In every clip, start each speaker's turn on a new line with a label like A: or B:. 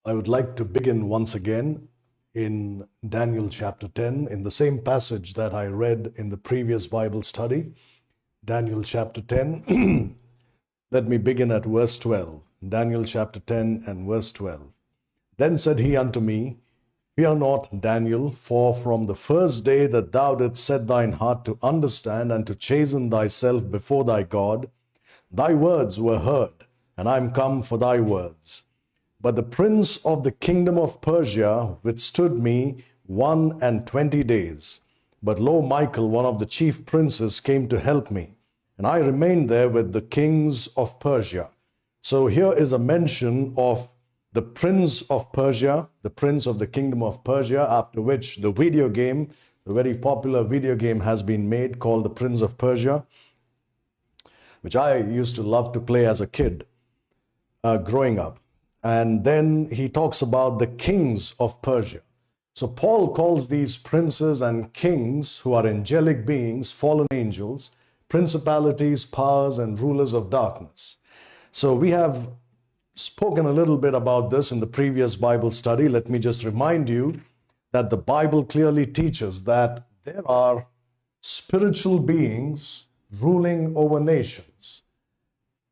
A: I would like to begin once again in Daniel chapter 10, in the same passage that I read in the previous Bible study. Daniel chapter 10. Let me begin at verse 12. Daniel chapter 10 and verse 12. Then said he unto me, Fear not, Daniel, for from the first day that thou didst set thine heart to understand and to chasten thyself before thy God, thy words were heard, and I am come for thy words. But the prince of the kingdom of Persia withstood me 21 days. But lo, Michael, one of the chief princes, came to help me, and I remained there with the kings of Persia. So here is a mention of the prince of Persia, the prince of the kingdom of Persia, after which the video game, the very popular video game has been made called the Prince of Persia, which I used to love to play as a kid growing up. And then he talks about the kings of Persia. So Paul calls these princes and kings, who are angelic beings, fallen angels, principalities, powers, and rulers of darkness. So we have spoken a little bit about this in the previous Bible study. Let me just remind you that the Bible clearly teaches that there are spiritual beings ruling over nations.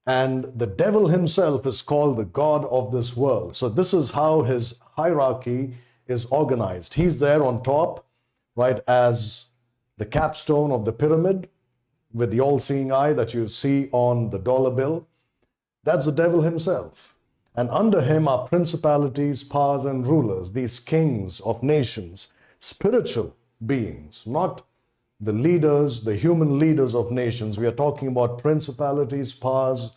A: And the devil himself is called the God of this world. So this is how his hierarchy is organized. He's there on top, right, as the capstone of the pyramid with the all-seeing eye that you see on the dollar bill. That's the devil himself. And under him are principalities, powers, and rulers, these kings of nations, spiritual beings, not the leaders, the human leaders of nations. We are talking about principalities, powers,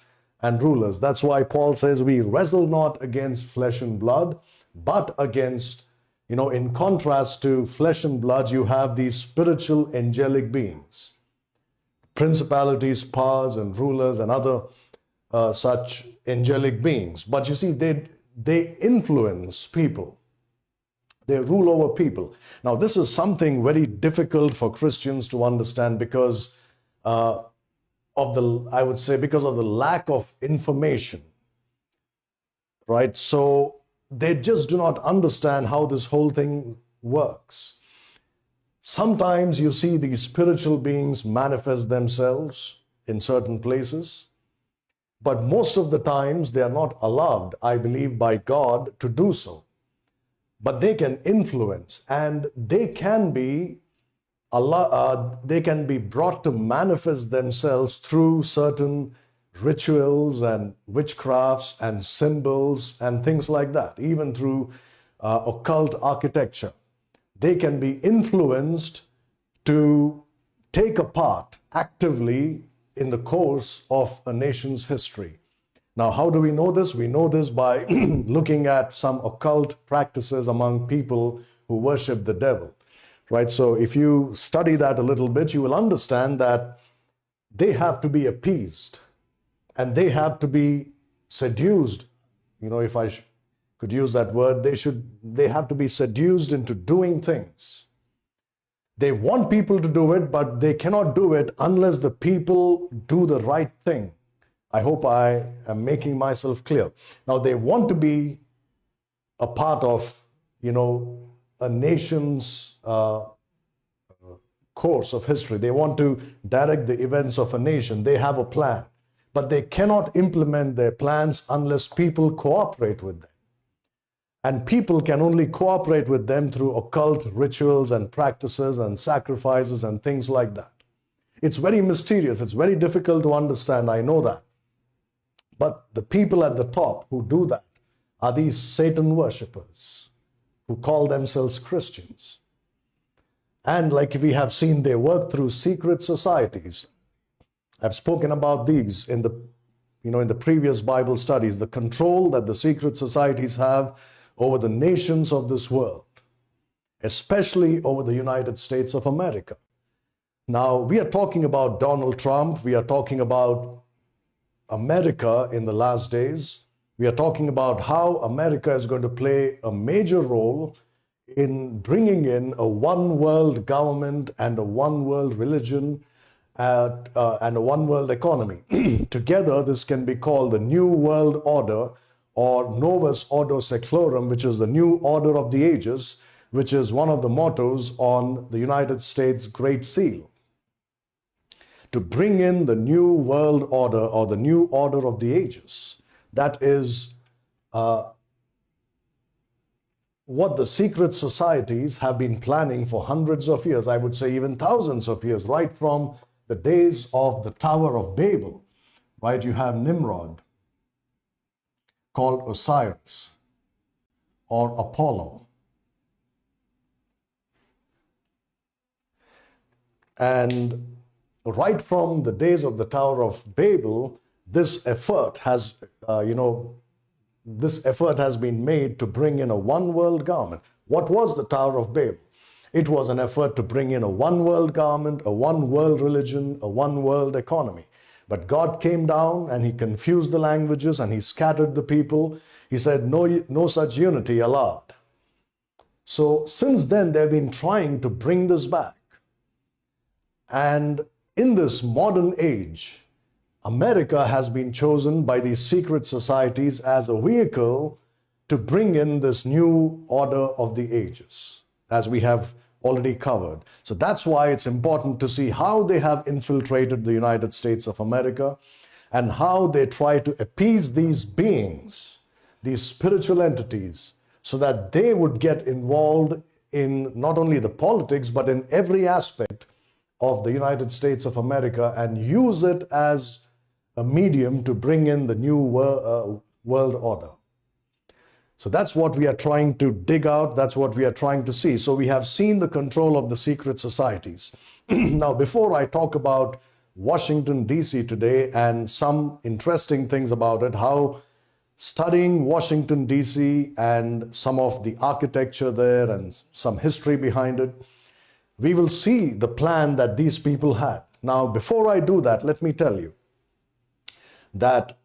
A: and rulers. That's why Paul says we wrestle not against flesh and blood, but against, in contrast to flesh and blood, you have these spiritual angelic beings, principalities, powers, and rulers, and other such angelic beings. But you see, they influence people. They rule over people. Now, this is something very difficult for Christians to understand because because of the lack of information, right? So they just do not understand how this whole thing works. Sometimes you see these spiritual beings manifest themselves in certain places, but most of the times they are not allowed, I believe, by God to do so. But they can influence, and they can be brought to manifest themselves through certain rituals and witchcrafts and symbols and things like that, even through occult architecture. They can be influenced to take a part actively in the course of a nation's history. Now, how do we know this? We know this by looking at some occult practices among people who worship the devil, right? So if you study that a little bit, you will understand that they have to be appeased and they have to be seduced. If I could use that word, they have to be seduced into doing things. They want people to do it, but they cannot do it unless the people do the right thing. I hope I am making myself clear. Now, they want to be a part of, a nation's course of history. They want to direct the events of a nation. They have a plan. but they cannot implement their plans unless people cooperate with them. And people can only cooperate with them through occult rituals and practices and sacrifices and things like that. It's very mysterious. It's very difficult to understand. I know that. But the people at the top who do that are these Satan worshippers who call themselves Christians. And like we have seen, they work through secret societies. I've spoken about these in the previous Bible studies, the control that the secret societies have over the nations of this world, especially over the United States of America. Now, we are talking about Donald Trump. We are talking about America in the last days. We are talking about how America is going to play a major role in bringing in a one world government and a one world religion and a one world economy. Together, this can be called the New World Order, or Novus Ordo Seclorum, which is the new order of the ages, which is one of the mottos on the United States Great Seal. To bring in the new world order or the new order of the ages. That is what the secret societies have been planning for hundreds of years, I would say even thousands of years, right from the days of the Tower of Babel, right? You have Nimrod, called Osiris or Apollo. And right from the days of the Tower of Babel, this effort has been made to bring in a one world government. What was the Tower of Babel? It was an effort to bring in a one world government, a one world religion, a one world economy. But God came down and he confused the languages and he scattered the people. He said, no such unity allowed. So since then, they've been trying to bring this back. And in this modern age, America has been chosen by these secret societies as a vehicle to bring in this new order of the ages, as we have already covered. So that's why it's important to see how they have infiltrated the United States of America and how they try to appease these beings, these spiritual entities, so that they would get involved in not only the politics, but in every aspect of the United States of America and use it as a medium to bring in the new world order. So that's what we are trying to dig out. That's what we are trying to see. So we have seen the control of the secret societies. Now, before I talk about Washington, D.C. today and some interesting things about it, how studying Washington, D.C. and some of the architecture there and some history behind it, we will see the plan that these people had. Now, before I do that, let me tell you that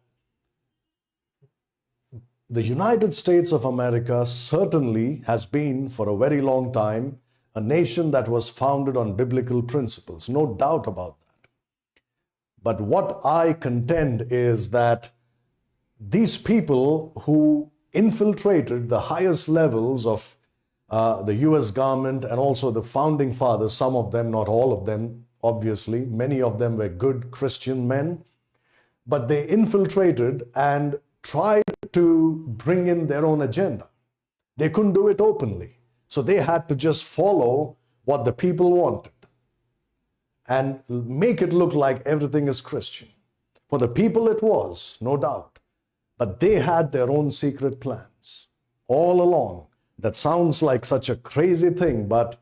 A: the United States of America certainly has been for a very long time a nation that was founded on biblical principles, no doubt about that. But what I contend is that these people who infiltrated the highest levels of the US government and also the founding fathers, some of them, not all of them, obviously, many of them were good Christian men, but they infiltrated and tried to bring in their own agenda. They couldn't do it openly. So they had to just follow what the people wanted and make it look like everything is Christian. For the people it was, no doubt. But they had their own secret plans all along. That sounds like such a crazy thing, but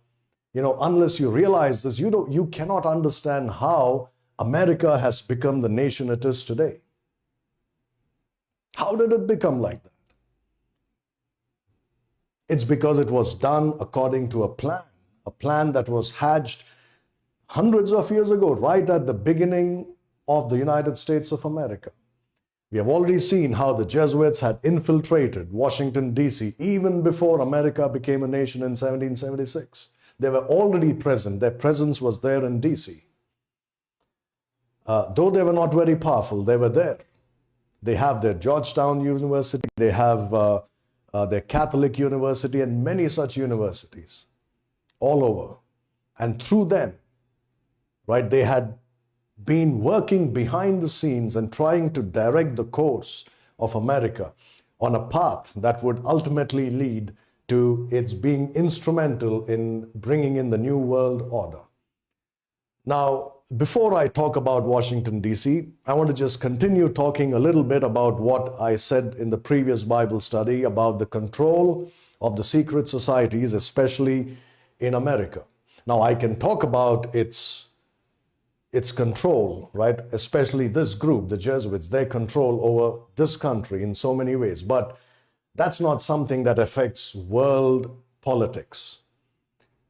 A: unless you realize this, you cannot understand how America has become the nation it is today. How did it become like that? It's because it was done according to a plan that was hatched hundreds of years ago, right at the beginning of the United States of America. We have already seen how the Jesuits had infiltrated Washington, D.C. even before America became a nation in 1776. They were already present. Their presence was there in D.C. Though they were not very powerful, they were there. They have their Georgetown University, they have their Catholic University and many such universities all over. And through them, right, they had been working behind the scenes and trying to direct the course of America on a path that would ultimately lead to its being instrumental in bringing in the New World Order. Now, before I talk about Washington, D.C., I want to just continue talking a little bit about what I said in the previous Bible study about the control of the secret societies, especially in America. Now, I can talk about its control, right? Especially this group, the Jesuits, their control over this country in so many ways. But that's not something that affects world politics.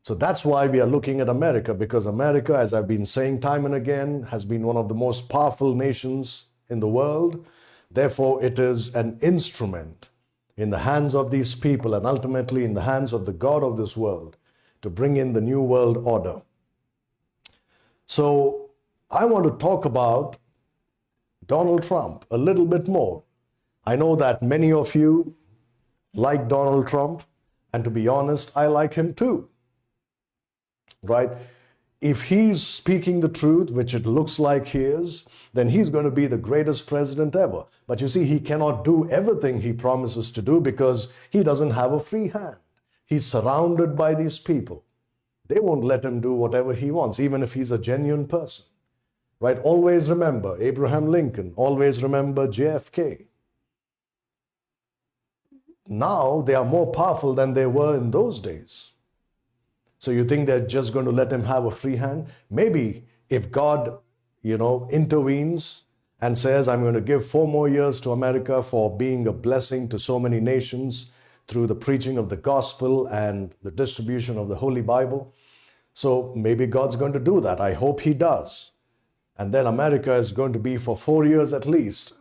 A: So that's why we are looking at America, because America, as I've been saying time and again, has been one of the most powerful nations in the world. Therefore, it is an instrument in the hands of these people and ultimately in the hands of the God of this world to bring in the New World Order. So I want to talk about Donald Trump a little bit more. I know that many of you like Donald Trump, and to be honest, I like him too. Right? If he's speaking the truth, which it looks like he is, then he's going to be the greatest president ever. But you see, he cannot do everything he promises to do because he doesn't have a free hand. He's surrounded by these people. They won't let him do whatever he wants, even if he's a genuine person. Right? Always remember Abraham Lincoln. Always remember JFK. Now they are more powerful than they were in those days. So you think they're just going to let him have a free hand? Maybe if God, intervenes and says, I'm going to give 4 more years to America for being a blessing to so many nations through the preaching of the gospel and the distribution of the Holy Bible. So maybe God's going to do that. I hope he does. And then America is going to be for 4 years at least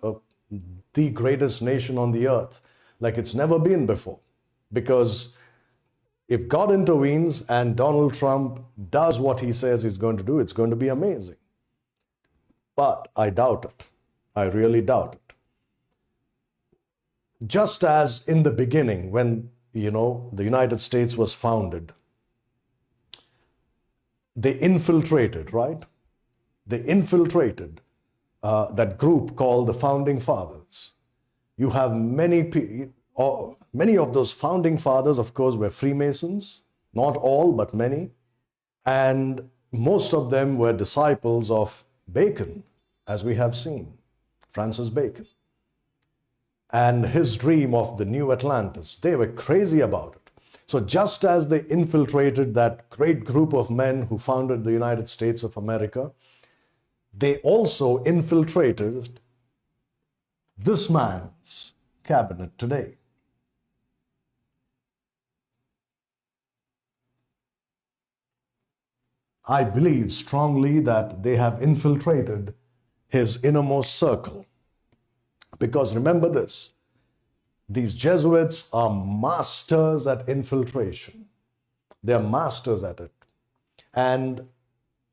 A: the greatest nation on the earth, like it's never been before. Because if God intervenes and Donald Trump does what he says he's going to do, it's going to be amazing. But I doubt it. I really doubt it. Just as in the beginning, when, the United States was founded, they infiltrated, right? They infiltrated that group called the Founding Fathers. You have many of those founding fathers, of course, were Freemasons. Not all, but many. And most of them were disciples of Bacon, as we have seen, Francis Bacon. And his dream of the new Atlantis. They were crazy about it. So just as they infiltrated that great group of men who founded the United States of America, they also infiltrated this man's cabinet today. I believe strongly that they have infiltrated his innermost circle. Because remember this, these Jesuits are masters at infiltration. They're masters at it. And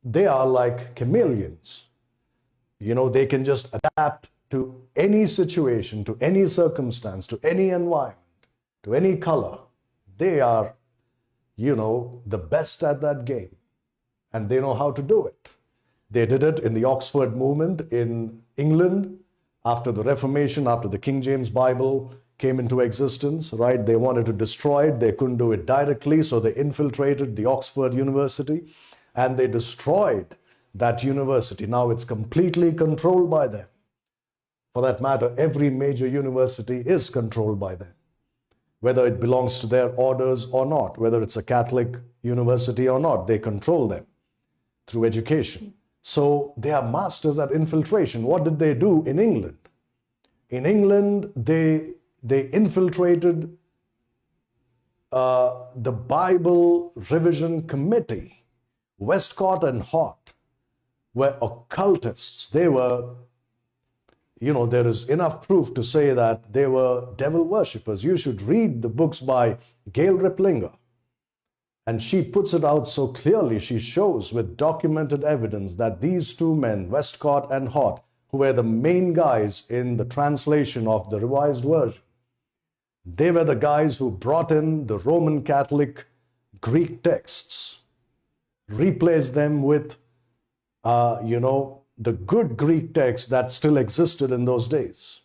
A: they are like chameleons. They can just adapt to any situation, to any circumstance, to any environment, to any color. They are, the best at that game. And they know how to do it. They did it in the Oxford movement in England after the Reformation, after the King James Bible came into existence, right? They wanted to destroy it. They couldn't do it directly, so they infiltrated the Oxford University and they destroyed that university. Now it's completely controlled by them. For that matter, every major university is controlled by them, whether it belongs to their orders or not, whether it's a Catholic university or not, they control them through education. So they are masters at infiltration. What did they do in England? In England, they infiltrated the Bible Revision Committee. Westcott and Hort were occultists. They were, there is enough proof to say that they were devil worshippers. You should read the books by Gail Riplinger. And she puts it out so clearly. She shows with documented evidence that these two men, Westcott and Hort, who were the main guys in the translation of the Revised Version, they were the guys who brought in the Roman Catholic Greek texts, replaced them with, the good Greek text that still existed in those days.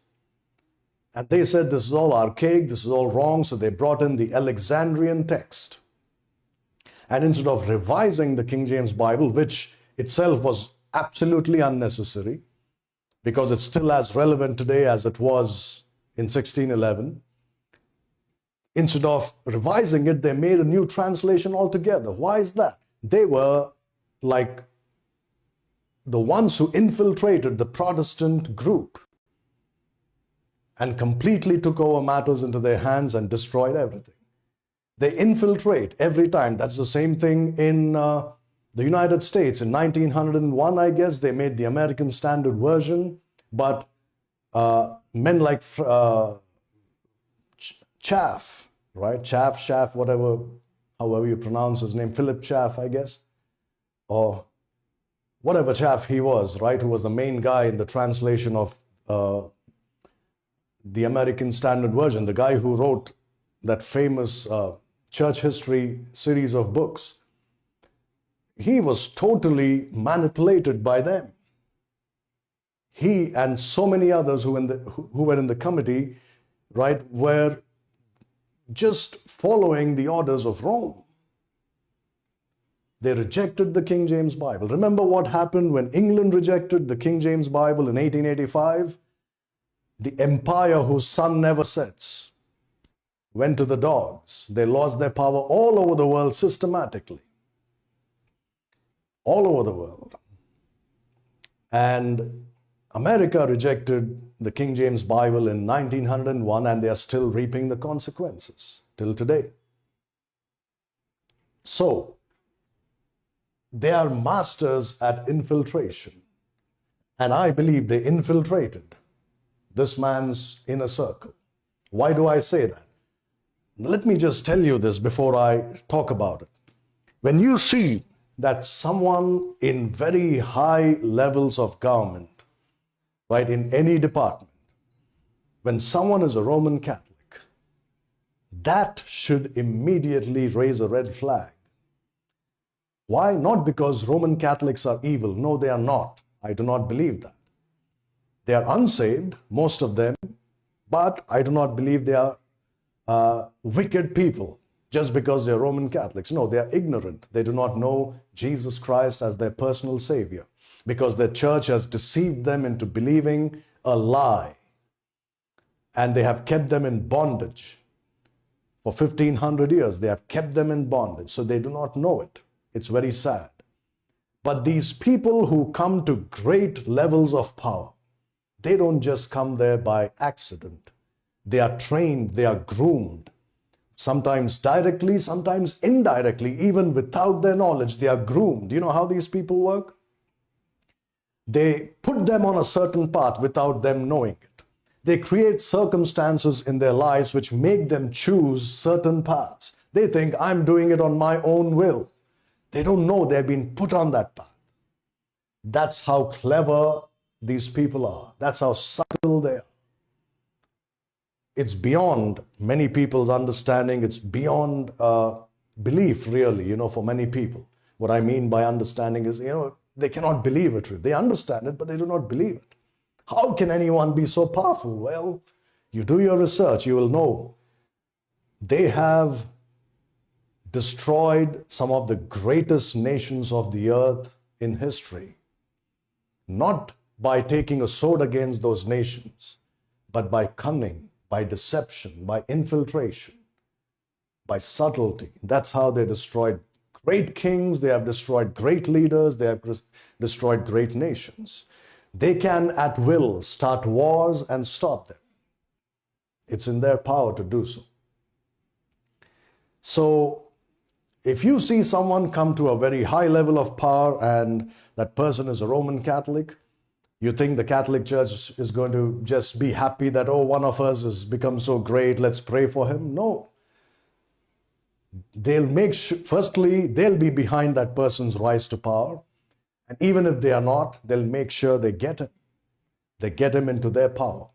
A: And they said this is all archaic, this is all wrong, so they brought in the Alexandrian text. And instead of revising the King James Bible, which itself was absolutely unnecessary, because it's still as relevant today as it was in 1611, instead of revising it, they made a new translation altogether. Why is that? They were like the ones who infiltrated the Protestant group and completely took over matters into their hands and destroyed everything. They infiltrate every time. That's the same thing in the United States. In 1901, I guess, they made the American Standard Version, but men like Chaff, right? Chaff, whatever, however you pronounce his name, Philip Chaff, I guess, or whatever Chaff he was, right? Who was the main guy in the translation of the American Standard Version, the guy who wrote that famous church history series of books. He was totally manipulated by them. He and so many others who were in the committee, right, were just following the orders of Rome. They rejected the King James Bible. Remember what happened when England rejected the King James Bible in 1885? The empire whose sun never sets went to the dogs. They lost their power all over the world systematically. All over the world. And America rejected the King James Bible in 1901, and they are still reaping the consequences till today. So, they are masters at infiltration. And I believe they infiltrated this man's inner circle. Why do I say that? Let me just tell you this before I talk about it. When you see that someone in very high levels of government, right, in any department, when someone is a Roman Catholic, that should immediately raise a red flag. Why? Not because Roman Catholics are evil. No, they are not. I do not believe that. They are unsaved, most of them, but I do not believe they are wicked people just because they are Roman Catholics. No, they are ignorant. They do not know Jesus Christ as their personal Savior because their church has deceived them into believing a lie, and they have kept them in bondage. For 1500 years, they have kept them in bondage, so they do not know it. It's very sad. But these people who come to great levels of power, they don't just come there by accident. They are trained, they are groomed, sometimes directly, sometimes indirectly, even without their knowledge, they are groomed. Do you know how these people work? They put them on a certain path without them knowing it. They create circumstances in their lives which make them choose certain paths. They think, I'm doing it on my own will. They don't know they've been put on that path. That's how clever these people are. That's how subtle they are. It's beyond many people's understanding. It's beyond belief, really, for many people. What I mean by understanding is, they cannot believe it. They understand it, but they do not believe it. How can anyone be so powerful? Well, you do your research, you will know. They have destroyed some of the greatest nations of the earth in history. Not by taking a sword against those nations, but by cunning, by deception, by infiltration, by subtlety. That's how they destroyed great kings, they have destroyed great leaders, they have destroyed great nations. They can at will start wars and stop them. It's in their power to do so. So, if you see someone come to a very high level of power and that person is a Roman Catholic, you think the Catholic Church is going to just be happy that, one of us has become so great, let's pray for him? No. They'll make sure, firstly, they'll be behind that person's rise to power. And even if they are not, they'll make sure they get him. They get him into their power.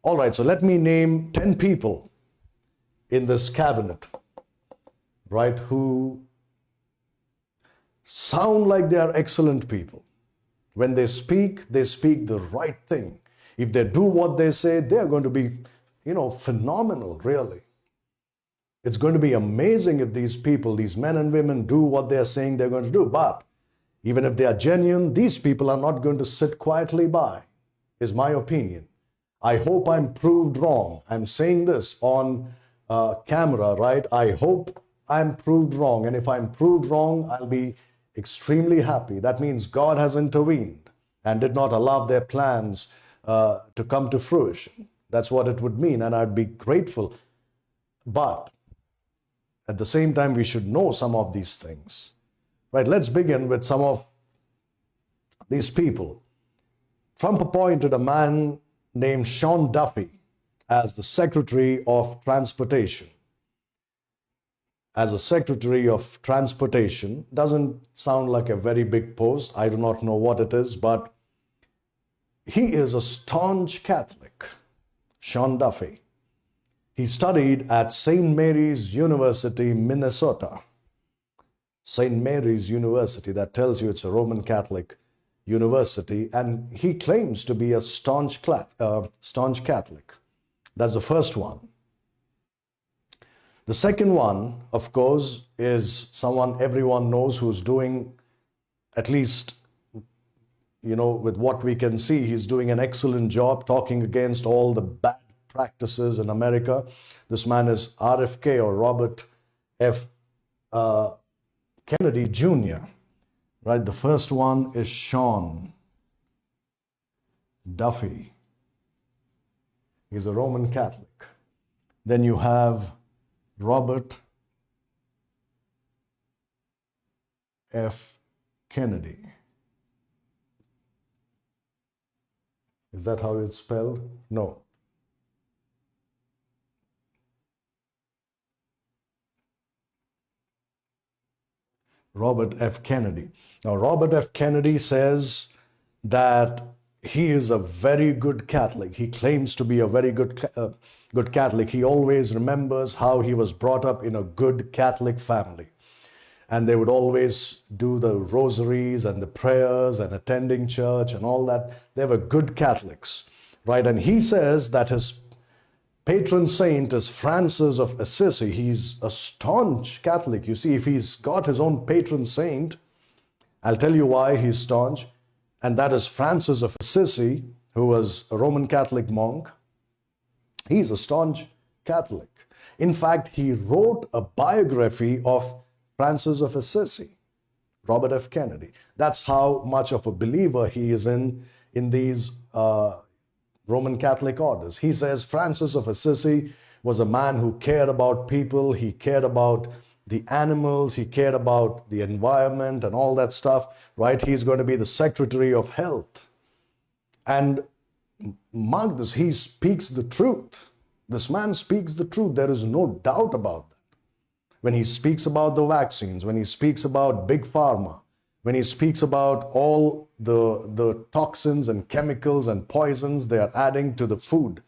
A: All right, so let me name 10 people in this cabinet, right, who sound like they are excellent people. When they speak the right thing. If they do what they say, they are going to be, phenomenal, really. It's going to be amazing if these people, these men and women, do what they are saying they're going to do. But even if they are genuine, these people are not going to sit quietly by, is my opinion. I hope I'm proved wrong. I'm saying this on camera, right? I hope I'm proved wrong. And if I'm proved wrong, I'll be extremely happy. That means God has intervened and did not allow their plans to come to fruition. That's what it would mean, and I'd be grateful. But at the same time, we should know some of these things. Right, let's begin with some of these people. Trump appointed a man named Sean Duffy as the Secretary of Transportation. As a Secretary of Transportation, doesn't sound like a very big post. I do not know what it is, but he is a staunch Catholic, Sean Duffy. He studied at St. Mary's University, Minnesota. St. Mary's University, that tells you it's a Roman Catholic university, and he claims to be a staunch Catholic. That's the first one. The second one, of course, is someone everyone knows who's doing, at least, with what we can see, he's doing an excellent job talking against all the bad practices in America. This man is RFK, or Robert F. Kennedy Jr., right? The first one is Sean Duffy. He's a Roman Catholic. Then you have Robert F. Kennedy. Is that how it's spelled? No. Robert F. Kennedy. Now, Robert F. Kennedy says that he is a very good Catholic. He claims to be a very good Catholic. He always remembers how he was brought up in a good Catholic family. And they would always do the rosaries and the prayers and attending church and all that. They were good Catholics, right? And he says that his patron saint is Francis of Assisi. He's a staunch Catholic. You see, if he's got his own patron saint, I'll tell you why he's staunch. And that is Francis of Assisi, who was a Roman Catholic monk. He's a staunch Catholic. In fact, he wrote a biography of Francis of Assisi, Robert F. Kennedy. That's how much of a believer he is in these Roman Catholic orders. He says Francis of Assisi was a man who cared about people, he cared about the animals, he cared about the environment and all that stuff, right? He's going to be the Secretary of Health. And mark this, he speaks the truth. This man speaks the truth. There is no doubt about that. When he speaks about the vaccines, when he speaks about big pharma, when he speaks about all the toxins and chemicals and poisons they are adding to the food,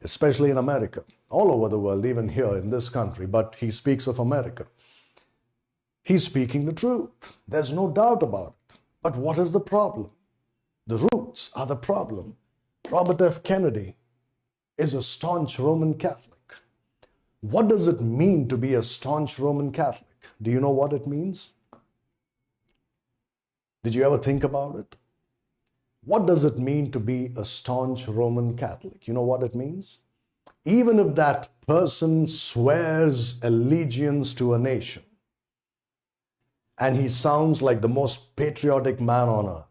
A: especially in America, all over the world, even here in this country, but he speaks of America. He's speaking the truth. There's no doubt about it. But what is the problem? The roots are the problem. Robert F. Kennedy is a staunch Roman Catholic. What does it mean to be a staunch Roman Catholic? Do you know what it means? Did you ever think about it? What does it mean to be a staunch Roman Catholic? You know what it means? Even if that person swears allegiance to a nation and he sounds like the most patriotic man on earth,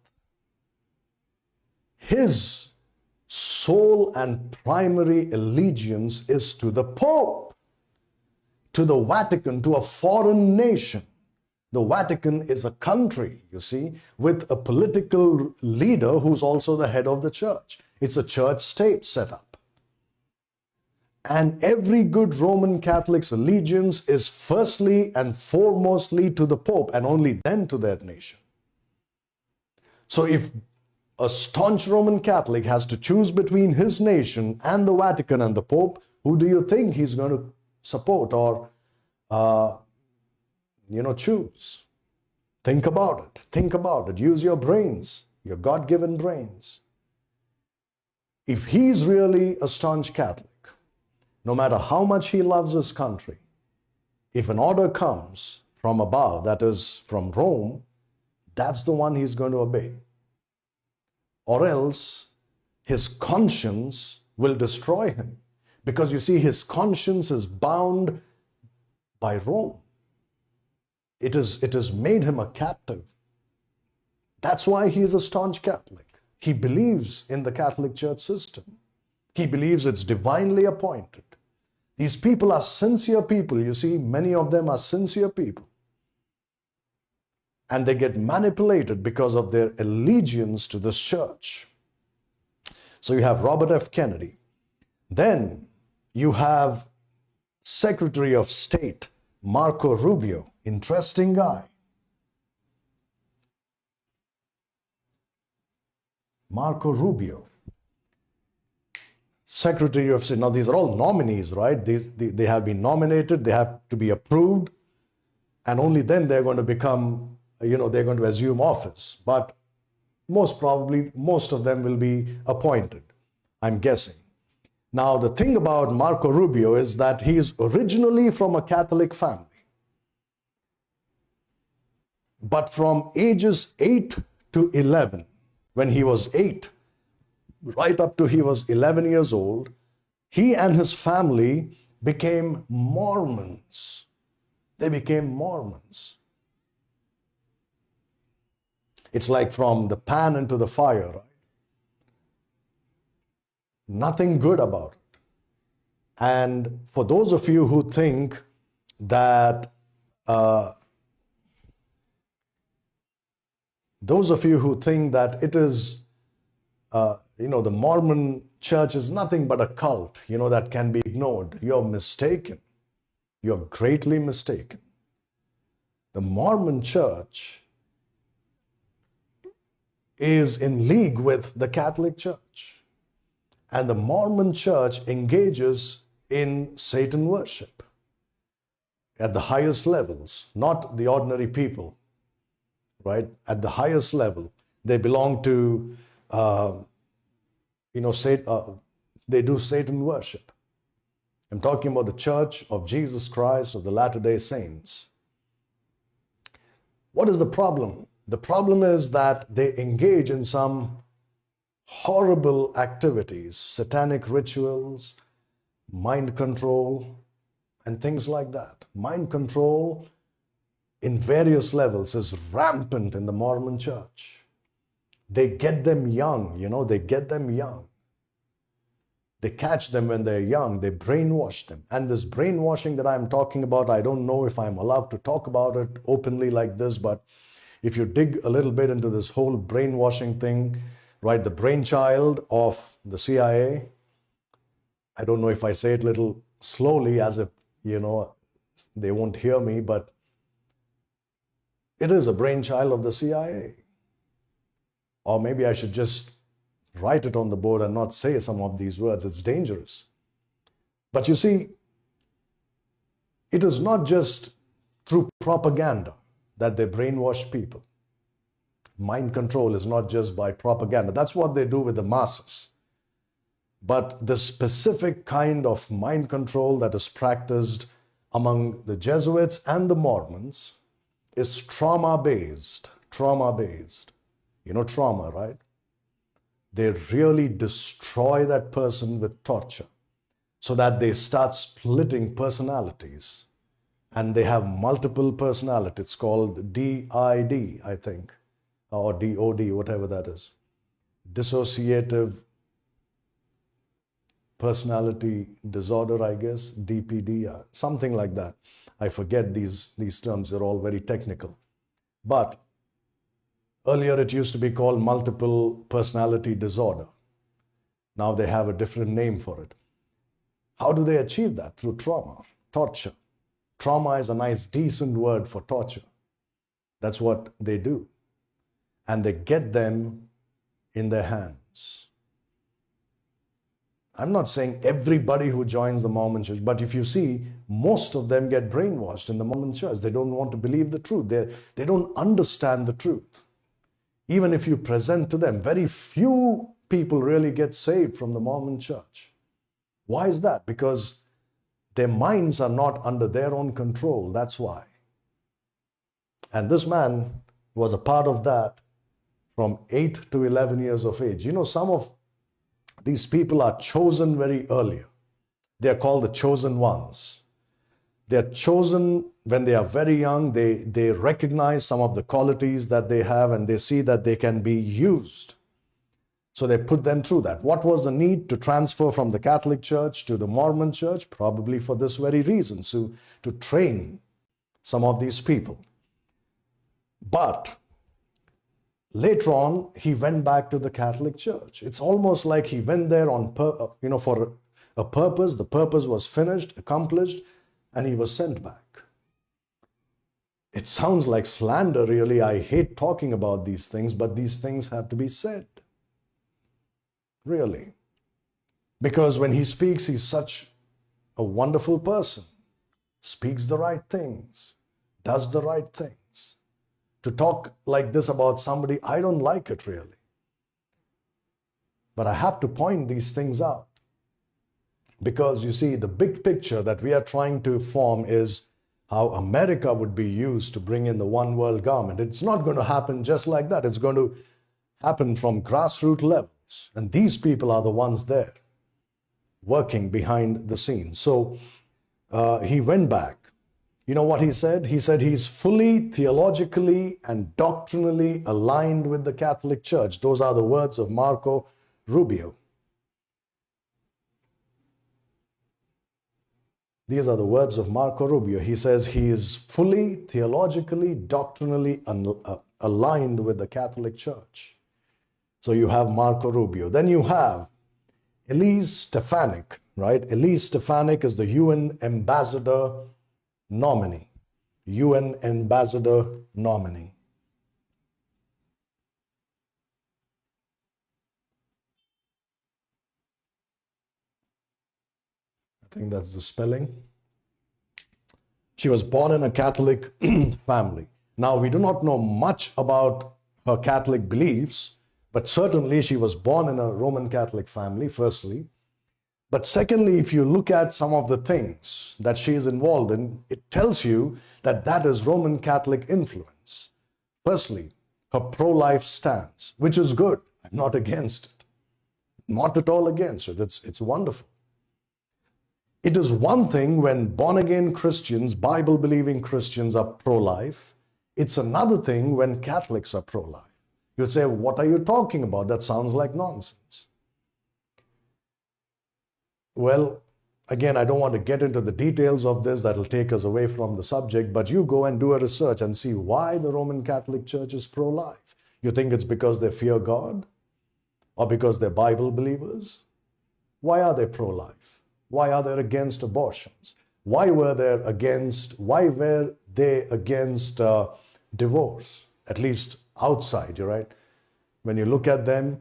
A: his sole and primary allegiance is to the Pope, to the Vatican, to a foreign nation. The Vatican is a country, you see, with a political leader who's also the head of the church. It's a church-state setup. And every good Roman Catholic's allegiance is firstly and foremostly to the Pope, and only then to their nation. So if a staunch Roman Catholic has to choose between his nation and the Vatican and the Pope, who do you think he's going to support or choose? Think about it. Think about it. Use your brains, your God-given brains. If he's really a staunch Catholic, no matter how much he loves his country, if an order comes from above, that is from Rome, that's the one he's going to obey. Or else his conscience will destroy him. Because you see, his conscience is bound by Rome. It has made him a captive. That's why he is a staunch Catholic. He believes in the Catholic Church system. He believes it's divinely appointed. These people are sincere people. You see, many of them are sincere people. And they get manipulated because of their allegiance to this church. So you have Robert F. Kennedy. Then you have Secretary of State Marco Rubio. Interesting guy. Marco Rubio, Secretary of State. Now, these are all nominees, right? They have been nominated, they have to be approved, and only then they're going to become, they're going to assume office. But most probably, most of them will be appointed, I'm guessing. Now, the thing about Marco Rubio is that he is originally from a Catholic family. But from ages 8 to 11, when he was 8, right up to he was 11 years old, he and his family became Mormons. They became Mormons. It's like from the pan into the fire, right? Nothing good about it. And for those of you who think that it is, the Mormon church is nothing but a cult, that can be ignored, you're mistaken. You're greatly mistaken. The Mormon church is in league with the Catholic Church. And the Mormon church engages in Satan worship at the highest levels, not the ordinary people, right? At the highest level. They belong to, they do Satan worship. I'm talking about the Church of Jesus Christ of the Latter-day Saints. What is the problem? The problem is that they engage in some horrible activities, satanic rituals, mind control, and things like that. Mind control in various levels is rampant in the Mormon church. They get them young, they get them young. They catch them when they're young, they brainwash them. And this brainwashing that I'm talking about, I don't know if I'm allowed to talk about it openly like this, but if you dig a little bit into this whole brainwashing thing, right, the brainchild of the CIA, I don't know if I say it a little slowly as if, they won't hear me, but it is a brainchild of the CIA. Or maybe I should just write it on the board and not say some of these words. It's dangerous. But you see, it is not just through propaganda that they brainwash people. Mind control is not just by propaganda. That's what they do with the masses. But the specific kind of mind control that is practiced among the Jesuits and the Mormons is trauma-based. Trauma-based. You know trauma, right? They really destroy that person with torture so that they start splitting personalities. And they have multiple personalities. It's called DID, I think, or DOD, whatever that is. Dissociative personality disorder, I guess, DPD, something like that. I forget these terms, they're all very technical. But earlier it used to be called multiple personality disorder. Now they have a different name for it. How do they achieve that? Through trauma, torture. Trauma is a nice, decent word for torture. That's what they do. And they get them in their hands. I'm not saying everybody who joins the Mormon church, but if you see, most of them get brainwashed in the Mormon church. They don't want to believe the truth. They don't understand the truth. Even if you present to them, very few people really get saved from the Mormon church. Why is that? Because their minds are not under their own control. That's why. And this man was a part of that from 8 to 11 years of age. You know, some of these people are chosen very early. They are called the chosen ones. They are chosen when they are very young. They recognize some of the qualities that they have and they see that they can be used. So they put them through that. What was the need to transfer from the Catholic Church to the Mormon Church? Probably for this very reason, so to train some of these people. But later on, he went back to the Catholic Church. It's almost like he went there for a purpose. The purpose was finished, accomplished, and he was sent back. It sounds like slander, really. I hate talking about these things, but these things have to be said. Really. Because when he speaks, he's such a wonderful person. Speaks the right things. Does the right things. To talk like this about somebody, I don't like it really. But I have to point these things out. Because you see, the big picture that we are trying to form is how America would be used to bring in the one world government. It's not going to happen just like that. It's going to happen from grassroots levels. And these people are the ones there working behind the scenes. So he went back. You know what he said? He said he's fully theologically and doctrinally aligned with the Catholic Church. Those are the words of Marco Rubio. These are the words of Marco Rubio. He says he is fully theologically, doctrinally aligned with the Catholic Church. So you have Marco Rubio. Then you have Elise Stefanik, right? Elise Stefanik is the UN ambassador nominee. UN ambassador nominee. I think that's the spelling. She was born in a Catholic family. Now, we do not know much about her Catholic beliefs, but certainly she was born in a Roman Catholic family, firstly. But secondly, if you look at some of the things that she is involved in, it tells you that that is Roman Catholic influence. Firstly, her pro-life stance, which is good. I'm not against it. Not at all against it. It's wonderful. It is one thing when born-again Christians, Bible-believing Christians are pro-life. It's another thing when Catholics are pro-life. You say, what are you talking about? That sounds like nonsense. Well, again, I don't want to get into the details of this. That'll take us away from the subject. But you go and do a research and see why the Roman Catholic Church is pro-life. You think it's because they fear God? Or because they're Bible believers? Why are they pro-life? Why are they against abortions? Why were they against divorce? At least outside, you're right. When you look at them,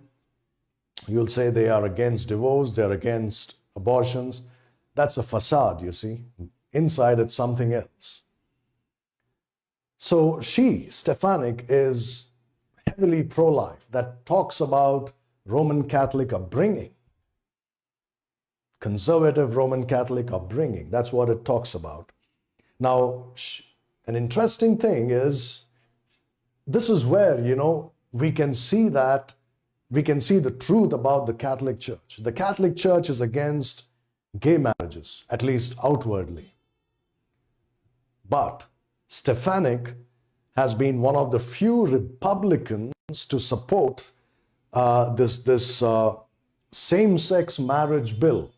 A: you'll say they are against divorce, they're against abortions. That's a facade, you see. Inside, it's something else. So she, Stefanik, is heavily pro-life. That talks about Roman Catholic upbringing. Conservative Roman Catholic upbringing. That's what it talks about. Now, an interesting thing is, this is where, we can see the truth about the Catholic Church. The Catholic Church is against gay marriages, at least outwardly. But Stefanik has been one of the few Republicans to support this same-sex marriage bill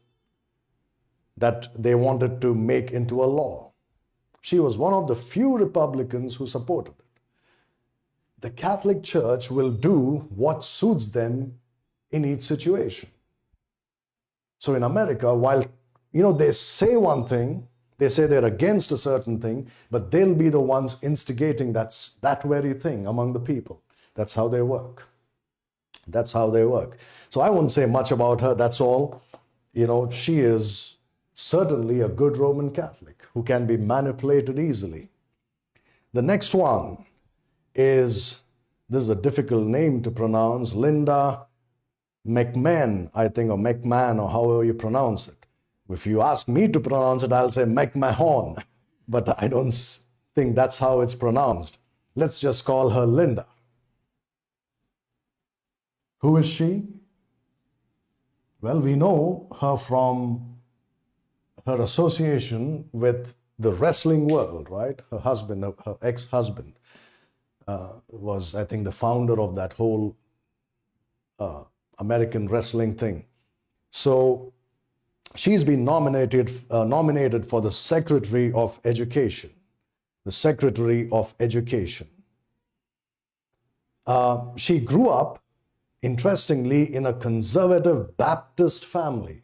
A: that they wanted to make into a law. She was one of the few Republicans who supported it. The Catholic Church will do what suits them in each situation. So in America, while they say one thing, they say they're against a certain thing, but they'll be the ones instigating that very thing among the people. That's how they work. That's how they work. So I won't say much about her, that's all. she is certainly a good Roman Catholic who can be manipulated easily. The next one is, this is a difficult name to pronounce, Linda McMahon, I think, or McMahon, or however you pronounce it. If you ask me to pronounce it, I'll say McMahon, but I don't think that's how it's pronounced. Let's just call her Linda. Who is she? Well, we know her from her association with the wrestling world, right? Her husband, her ex-husband, was, I think, the founder of that whole American wrestling thing. So she's been nominated for the Secretary of Education. The Secretary of Education. She grew up, interestingly, in a conservative Baptist family.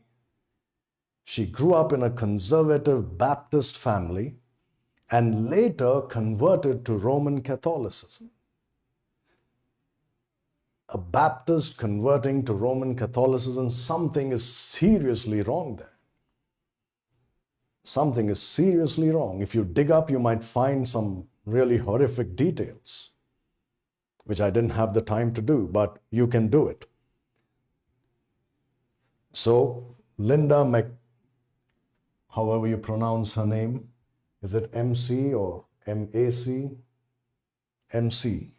A: She grew up in a conservative Baptist family and later converted to Roman Catholicism. A Baptist converting to Roman Catholicism, something is seriously wrong there. Something is seriously wrong. If you dig up, you might find some really horrific details, which I didn't have the time to do, but you can do it. So, Linda however you pronounce her name, is it MC or MAC? MC.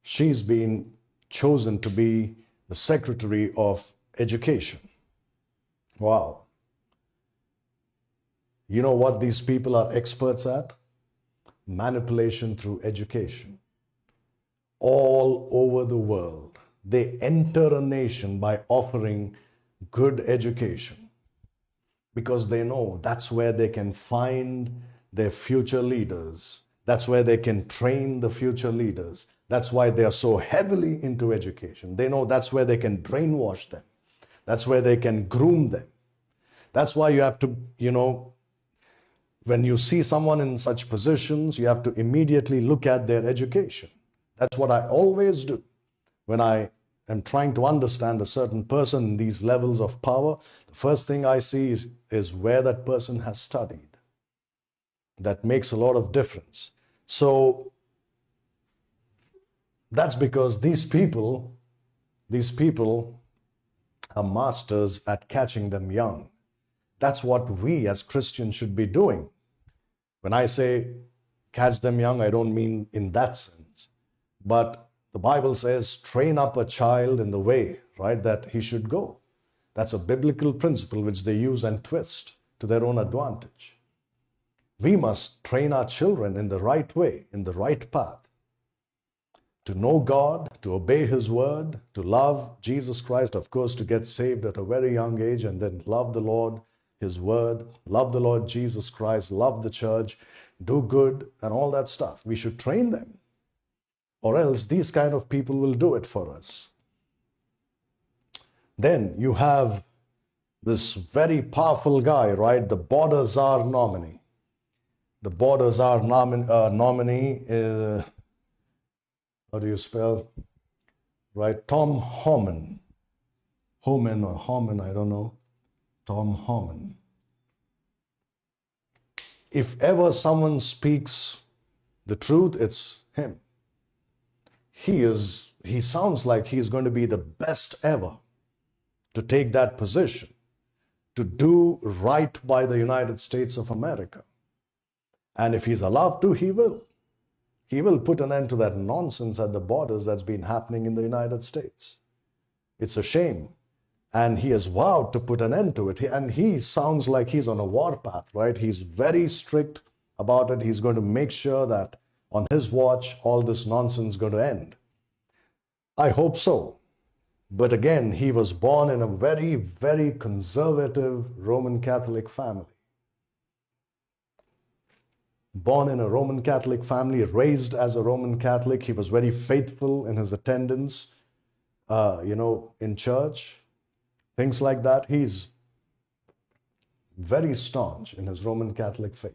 A: She's been chosen to be the Secretary of Education. Wow. You know what these people are experts at? Manipulation through education. All over the world, they enter a nation by offering good education because they know that's where they can find their future leaders. That's where they can train the future leaders. That's why they are so heavily into education. They know that's where they can brainwash them. That's where they can groom them. That's why you have to, when you see someone in such positions, you have to immediately look at their education. That's what I always do. When I am trying to understand a certain person in these levels of power, the first thing I see is where that person has studied. That makes a lot of difference. So that's because these people are masters at catching them young. That's what we as Christians should be doing. When I say catch them young, I don't mean in that sense. But the Bible says, train up a child in the way, right, that he should go. That's a biblical principle which they use and twist to their own advantage. We must train our children in the right way, in the right path. To know God, to obey His word, to love Jesus Christ, of course, to get saved at a very young age, and then love the Lord, His word, love the Lord Jesus Christ, love the church, do good, and all that stuff. We should train them. Or else these kind of people will do it for us. Then you have this very powerful guy, right? The Border Czar nominee. The Border Czar nominee is, how do you spell? Right, Tom Homan. Homan or Homan, I don't know. Tom Homan. If ever someone speaks the truth, it's him. He sounds like he's going to be the best ever to take that position, to do right by the United States of America. And if he's allowed to, he will. He will put an end to that nonsense at the borders that's been happening in the United States. It's a shame. And he has vowed to put an end to it. And he sounds like he's on a warpath, right? He's very strict about it. He's going to make sure that on his watch, all this nonsense is going to end. I hope so. But again, he was born in a very, very conservative Roman Catholic family. Born in a Roman Catholic family, raised as a Roman Catholic. He was very faithful in his attendance, in church, things like that. He's very staunch in his Roman Catholic faith.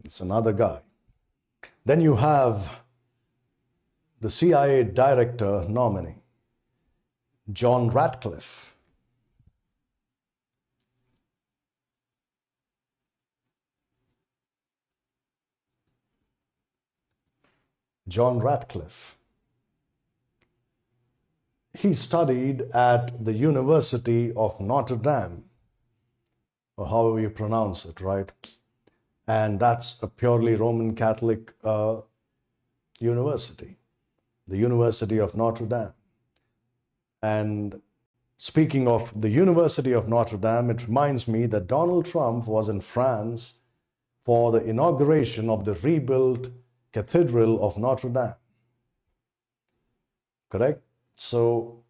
A: It's another guy. Then you have the CIA director nominee, John Ratcliffe. John Ratcliffe. He studied at the University of Notre Dame, or however you pronounce it, right? And that's a purely Roman Catholic university, the University of Notre Dame. And speaking of the University of Notre Dame, it reminds me that Donald Trump was in France for the inauguration of the rebuilt Cathedral of Notre Dame. Correct? So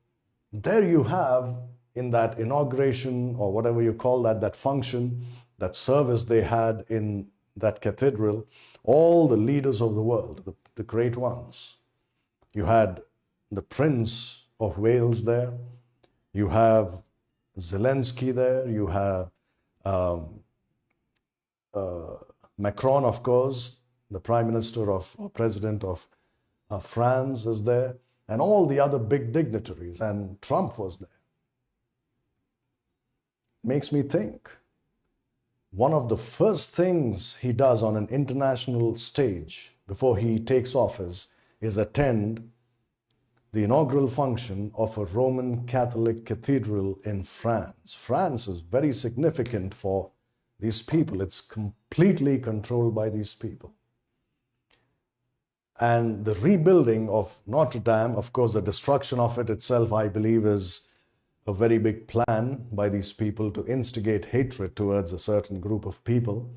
A: there you have, in that inauguration, or whatever you call that, that function, that service they had in that cathedral, all the leaders of the world, the great ones. You had the Prince of Wales there, you have Zelensky there, you have Macron, of course, the Prime Minister or President of France is there, and all the other big dignitaries, and Trump was there. Makes me think, one of the first things he does on an international stage before he takes office is attend the inaugural function of a Roman Catholic cathedral in France. France is very significant for these people. It's completely controlled by these people. And the rebuilding of Notre Dame, of course, the destruction of it itself, I believe, is a very big plan by these people to instigate hatred towards a certain group of people.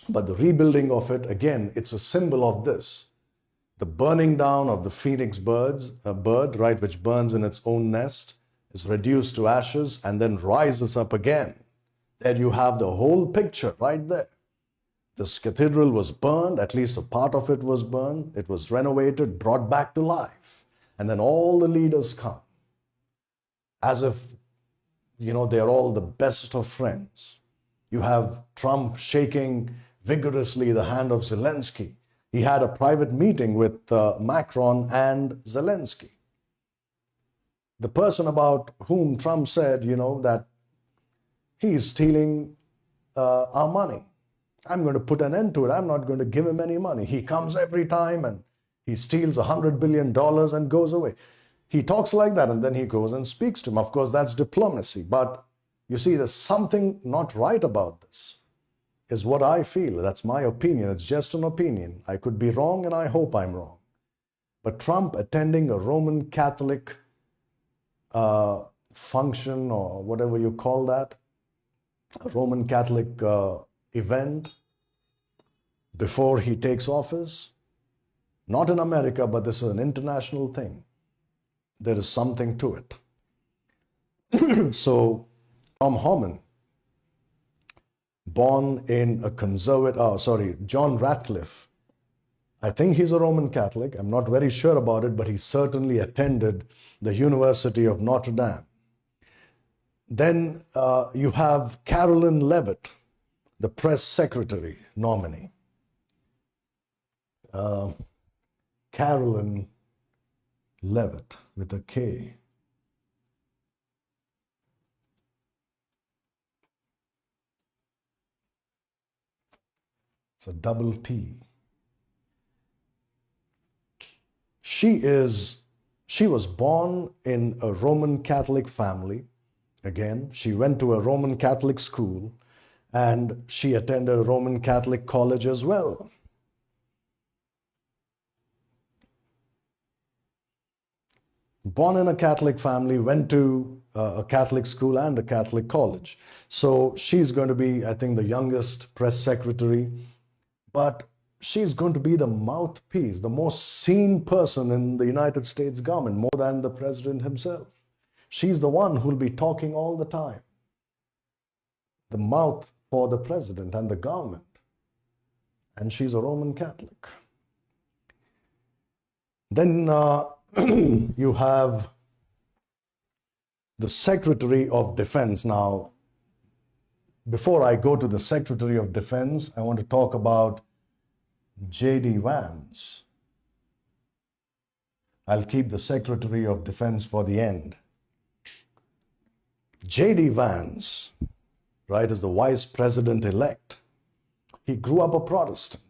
A: But the rebuilding of it, again, it's a symbol of this. The burning down of the phoenix bird, right, which burns in its own nest, is reduced to ashes and then rises up again. There you have the whole picture right there. This cathedral was burned, at least a part of it was burned. It was renovated, brought back to life. And then all the leaders come, as if, they're all the best of friends. You have Trump shaking vigorously the hand of Zelensky. He had a private meeting with Macron and Zelensky. The person about whom Trump said, that he's stealing our money. I'm going to put an end to it. I'm not going to give him any money. He comes every time and he steals $100 billion and goes away. He talks like that and then he goes and speaks to him. Of course, that's diplomacy. But you see, there's something not right about this, is what I feel. That's my opinion. It's just an opinion. I could be wrong and I hope I'm wrong. But Trump attending a Roman Catholic function, or whatever you call that, a Roman Catholic event before he takes office, not in America, but this is an international thing. There is something to it. So, Tom Homan, born in a John Ratcliffe, I think he's a Roman Catholic. I'm not very sure about it, but he certainly attended the University of Notre Dame. Then you have Carolyn Levitt, the press secretary nominee. Carolyn Levitt with a K. It's a double T. She was born in a Roman Catholic family. Again, she went to a Roman Catholic school and she attended a Roman Catholic college as well. Born in a Catholic family, went to a Catholic school and a Catholic college. So she's going to be, I think, the youngest press secretary, but she's going to be the mouthpiece, the most seen person in the United States government, more than the president himself. She's the one who'll be talking all the time, the mouth for the president and the government. And she's a Roman Catholic. Then you have the Secretary of Defense. Now, before I go to the Secretary of Defense, I want to talk about J.D. Vance. I'll keep the Secretary of Defense for the end. J.D. Vance, right, is the Vice President-elect. He grew up a Protestant.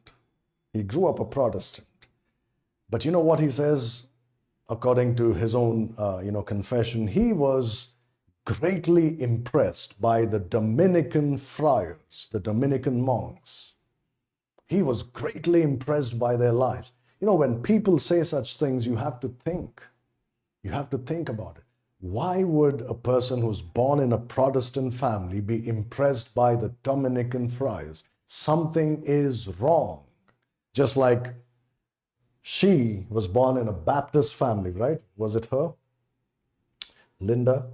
A: But you know what he says, according to his own, confession? He was greatly impressed by the Dominican friars, the Dominican monks. He was greatly impressed by their lives. You know, when people say such things, you have to think. You have to think about it. Why would a person who's born in a Protestant family be impressed by the Dominican friars? Something is wrong. Just like she was born in a Baptist family, right? Was it her? Linda?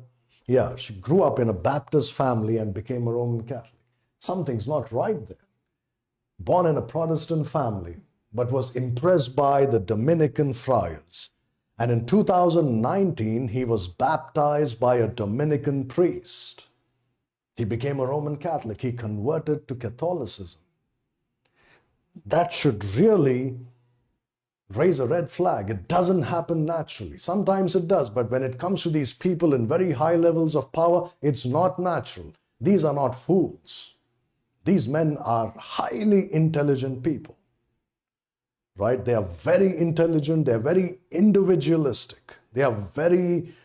A: Yeah, she grew up in a Baptist family and became a Roman Catholic. Something's not right there. Born in a Protestant family, but was impressed by the Dominican friars. And in 2019, he was baptized by a Dominican priest. He became a Roman Catholic. He converted to Catholicism. That should really raise a red flag. It doesn't happen naturally. Sometimes it does, but when it comes to these people in very high levels of power, it's not natural. These are not fools. These men are highly intelligent people. Right? They are very intelligent. They're very individualistic. They are very,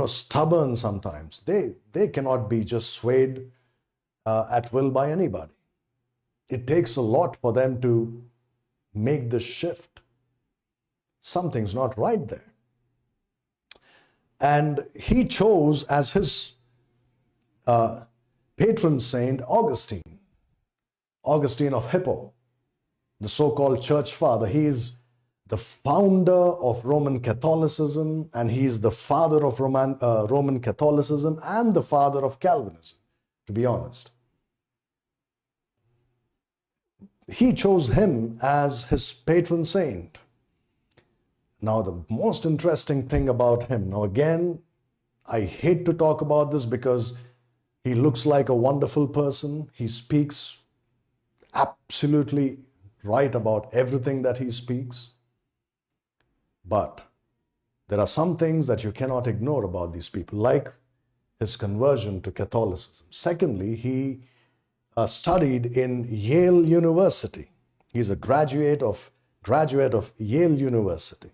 A: stubborn sometimes. They cannot be just swayed at will by anybody. It takes a lot for them to make this shift. Something's not right there. And he chose as his patron saint Augustine of Hippo, the so-called church father. He is the founder of Roman Catholicism, and he is the father of Roman Catholicism and the father of Calvinism, to be honest. He chose him as his patron saint. Now, the most interesting thing about him, now again, I hate to talk about this because he looks like a wonderful person. He speaks absolutely right about everything that he speaks. But there are some things that you cannot ignore about these people, like his conversion to Catholicism. Secondly, he studied in Yale University. He's a graduate of Yale University.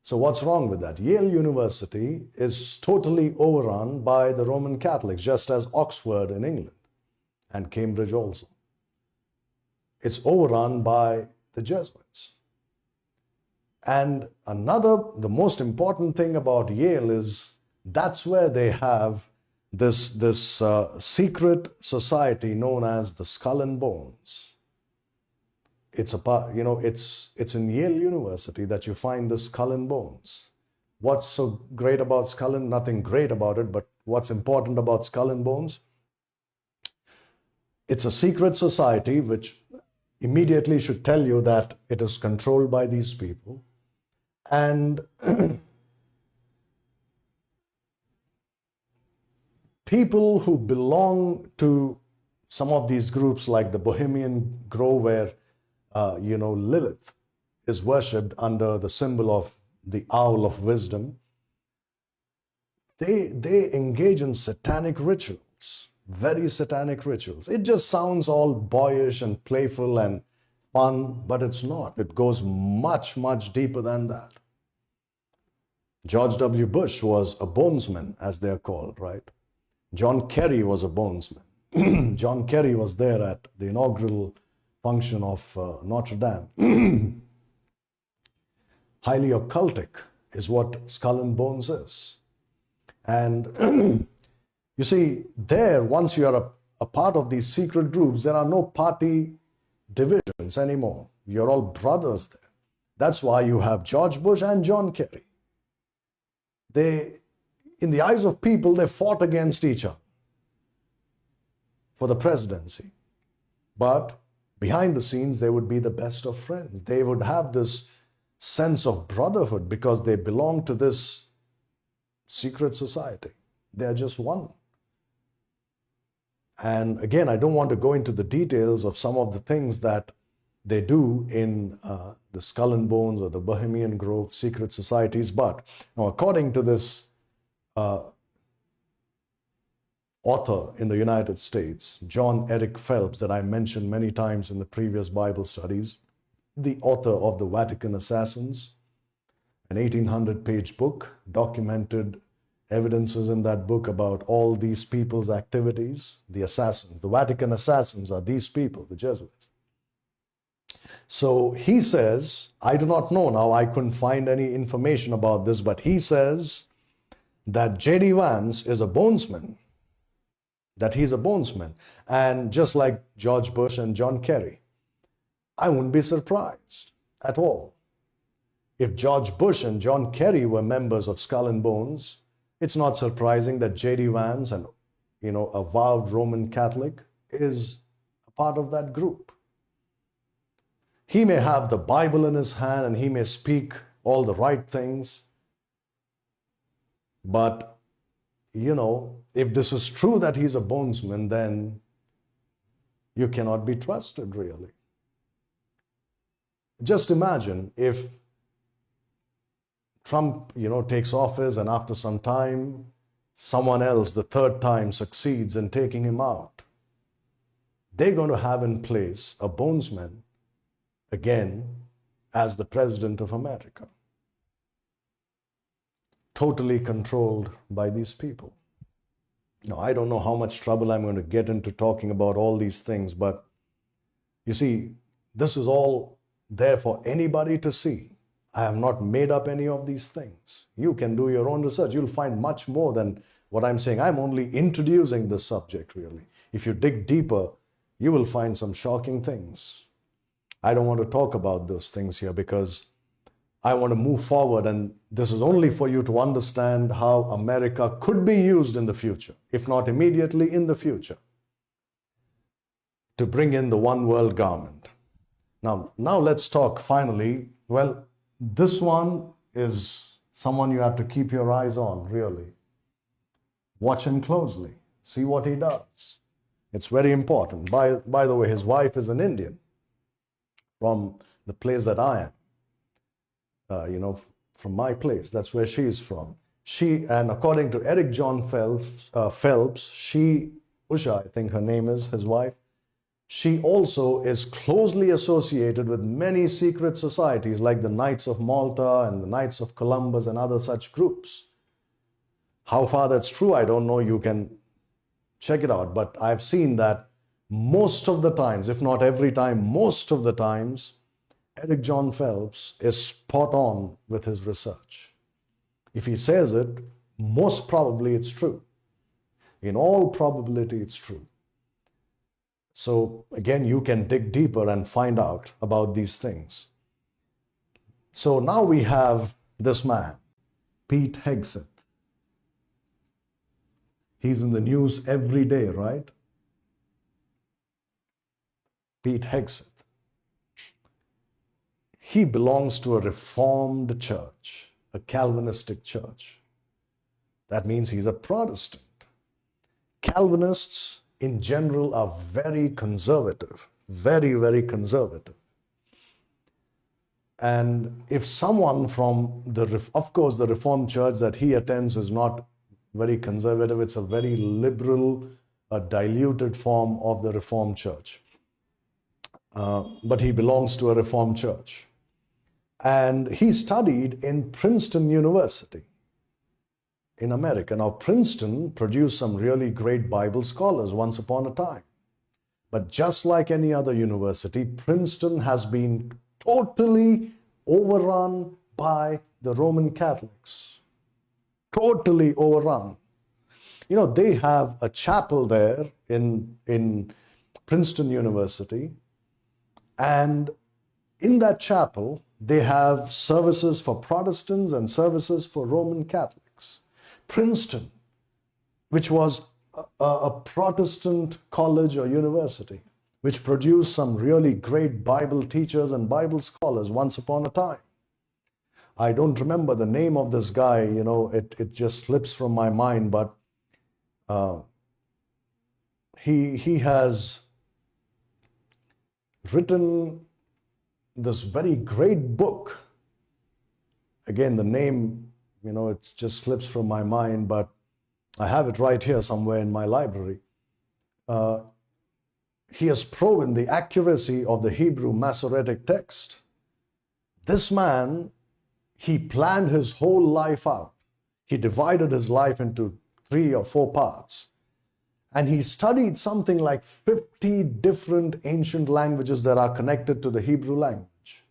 A: So what's wrong with that? Yale University is totally overrun by the Roman Catholics, just as Oxford in England and Cambridge also. It's overrun by the Jesuits. And the most important thing about Yale is that's where they have this secret society known as the Skull and Bones. It's in Yale University that you find the Skull and Bones. What's so great about nothing great about it, but what's important about Skull and Bones? It's a secret society which immediately should tell you that it is controlled by these people. And people who belong to some of these groups, like the Bohemian Grove, where Lilith is worshipped under the symbol of the owl of wisdom, they engage in satanic rituals, very satanic rituals. It just sounds all boyish and playful and fun, but it's not. It goes much, much deeper than that. George W. Bush was a bonesman, as they're called, right? John Kerry was a bonesman. John Kerry was there at the inaugural function of Notre Dame. Highly occultic is what Skull and Bones is. And you see, once you are a part of these secret groups, there are no party divisions anymore. You're all brothers there. That's why you have George Bush and John Kerry. In the eyes of people, they fought against each other for the presidency. But behind the scenes, they would be the best of friends. They would have this sense of brotherhood because they belong to this secret society. They are just one. And again, I don't want to go into the details of some of the things that they do in the Skull and Bones or the Bohemian Grove secret societies. But now, according to this author in the United States, John Eric Phelps, that I mentioned many times in the previous Bible studies, the author of The Vatican Assassins, an 1800-page book, documented evidences in that book about all these people's activities, the assassins. The Vatican assassins are these people, the Jesuits. So he says, I do not know now, I couldn't find any information about this, but he says that J.D. Vance is a bonesman, that he's a bonesman. And just like George Bush and John Kerry, I wouldn't be surprised at all if George Bush and John Kerry were members of Skull and Bones. It's not surprising that J.D. Vance, and a vowed Roman Catholic, is a part of that group. He may have the Bible in his hand and he may speak all the right things, but if this is true that he's a bonesman, then you cannot be trusted, really. Just imagine if Trump, takes office and after some time, someone else, the third time, succeeds in taking him out. They're going to have in place a bonesman again as the president of America, totally controlled by these people. Now, I don't know how much trouble I'm going to get into talking about all these things, but you see, this is all there for anybody to see. I have not made up any of these things. You can do your own research. You'll find much more than what I'm saying. I'm only introducing this subject, really. If you dig deeper, you will find some shocking things. I don't want to talk about those things here because I want to move forward, and this is only for you to understand how America could be used in the future, if not immediately, in the future, to bring in the one world government. Now let's talk finally. Well, this one is someone you have to keep your eyes on, really. Watch him closely. See what he does. It's very important. By the way, his wife is an Indian from the place that I am. From my place. That's where she is from. And according to Eric John Phelps, Usha, I think her name is, his wife, she also is closely associated with many secret societies like the Knights of Malta and the Knights of Columbus and other such groups. How far that's true, I don't know. You can check it out. But I've seen that most of the times, if not every time, most of the times, Eric John Phelps is spot on with his research. If he says it, most probably it's true. In all probability, it's true. So again, you can dig deeper and find out about these things. So now we have this man, Pete Hegseth. He's in the news every day, right? Pete Hegseth. He belongs to a Reformed church, a Calvinistic church. That means he's a Protestant. Calvinists in general are very conservative, very, very conservative. And if someone from of course, the Reformed church that he attends is not very conservative, it's a very liberal, a diluted form of the Reformed church. But he belongs to a Reformed church. And he studied in Princeton University in America. Now, Princeton produced some really great Bible scholars once upon a time. But just like any other university, Princeton has been totally overrun by the Roman Catholics. Totally overrun. They have a chapel there in Princeton University, and in that chapel, they have services for Protestants and services for Roman Catholics. Princeton, which was a Protestant college or university, which produced some really great Bible teachers and Bible scholars once upon a time. I don't remember the name of this guy, it just slips from my mind, but he has written this very great book. Again, the name, it just slips from my mind, but I have it right here somewhere in my library. He has proven the accuracy of the Hebrew Masoretic text. This man, he planned his whole life out. He divided his life into 3 or 4 parts. And he studied something like 50 different ancient languages that are connected to the Hebrew language.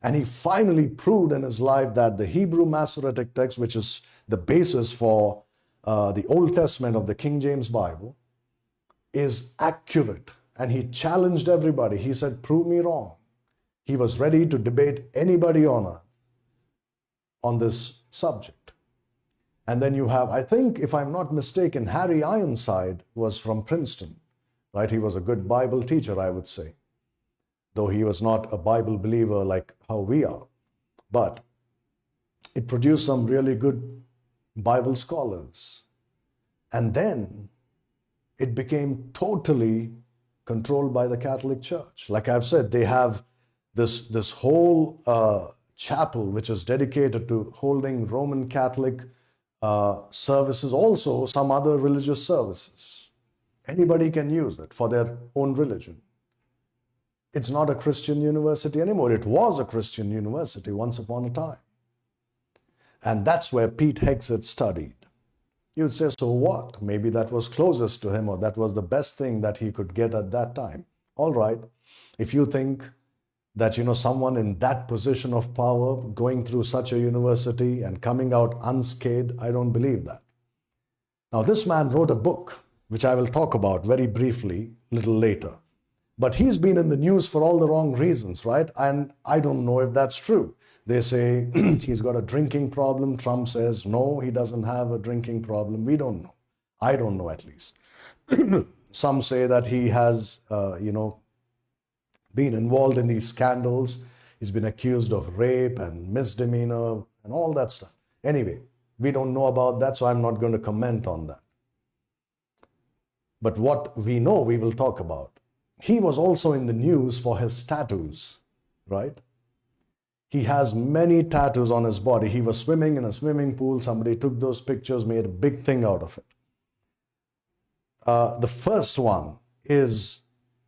A: And he finally proved in his life that the Hebrew Masoretic text, which is the basis for the Old Testament of the King James Bible, is accurate. And he challenged everybody. He said, prove me wrong. He was ready to debate anybody on earth on this subject. And then you have, I think, if I'm not mistaken, Harry Ironside was from Princeton, right? He was a good Bible teacher, I would say, though he was not a Bible believer like how we are. But it produced some really good Bible scholars. And then it became totally controlled by the Catholic Church. Like I've said, they have this whole chapel which is dedicated to holding Roman Catholic services, also some other religious services. Anybody can use it for their own religion. It's not a Christian university anymore. It was a Christian university once upon a time. And that's where Pete Hegseth studied. You'd say, so what? Maybe that was closest to him, or that was the best thing that he could get at that time. All right. If you think that, someone in that position of power going through such a university and coming out unscathed, I don't believe that. Now, this man wrote a book, which I will talk about very briefly a little later. But he's been in the news for all the wrong reasons, right? And I don't know if that's true. They say he's got a drinking problem. Trump says, no, he doesn't have a drinking problem. We don't know. I don't know, at least. Some say that he has, been involved in these scandals. He's been accused of rape and misdemeanor and all that stuff. Anyway, we don't know about that, so I'm not going to comment on that. But what we know, we will talk about. He was also in the news for his tattoos, right? He has many tattoos on his body. He was swimming in a swimming pool. Somebody took those pictures, made a big thing out of it. The first one is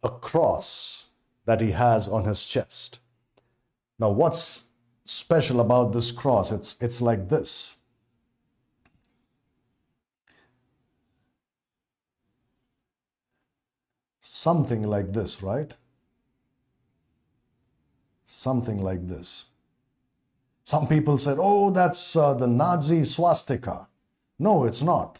A: a cross that he has on his chest. Now, what's special about this cross? It's like this. Something like this, right? Something like this. Some people said, oh, that's the Nazi swastika. No, it's not.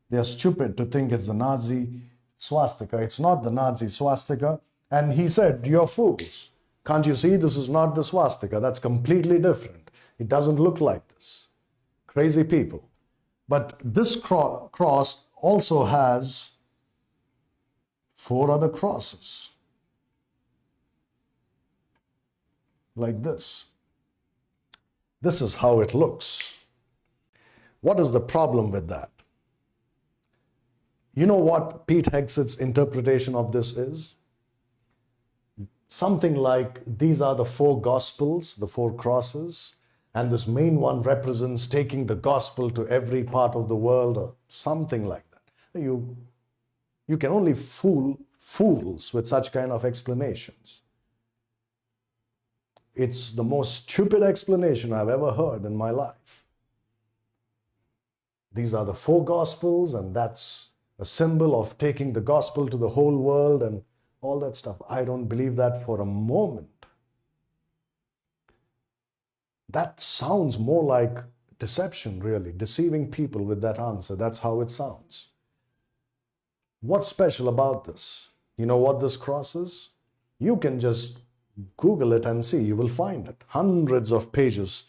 A: They're stupid to think it's the Nazi swastika. It's not the Nazi swastika. And he said, you're fools. Can't you see this is not the swastika? That's completely different. It doesn't look like this. Crazy people. But this cross also has 4 other crosses. Like this. This is how it looks. What is the problem with that? You know what Pete Hegseth's interpretation of this is? Something like these are the 4 gospels, the 4 crosses, and this main one represents taking the gospel to every part of the world, or something like that. You can only fool fools with such kind of explanations. It's the most stupid explanation I've ever heard in my life. These are the 4 gospels, and that's a symbol of taking the gospel to the whole world and all that stuff. I don't believe that for a moment. That sounds more like deception, really, deceiving people with that answer. That's how it sounds. What's special about this? You know what this cross is? You can just Google it and see. You will find it. Hundreds of pages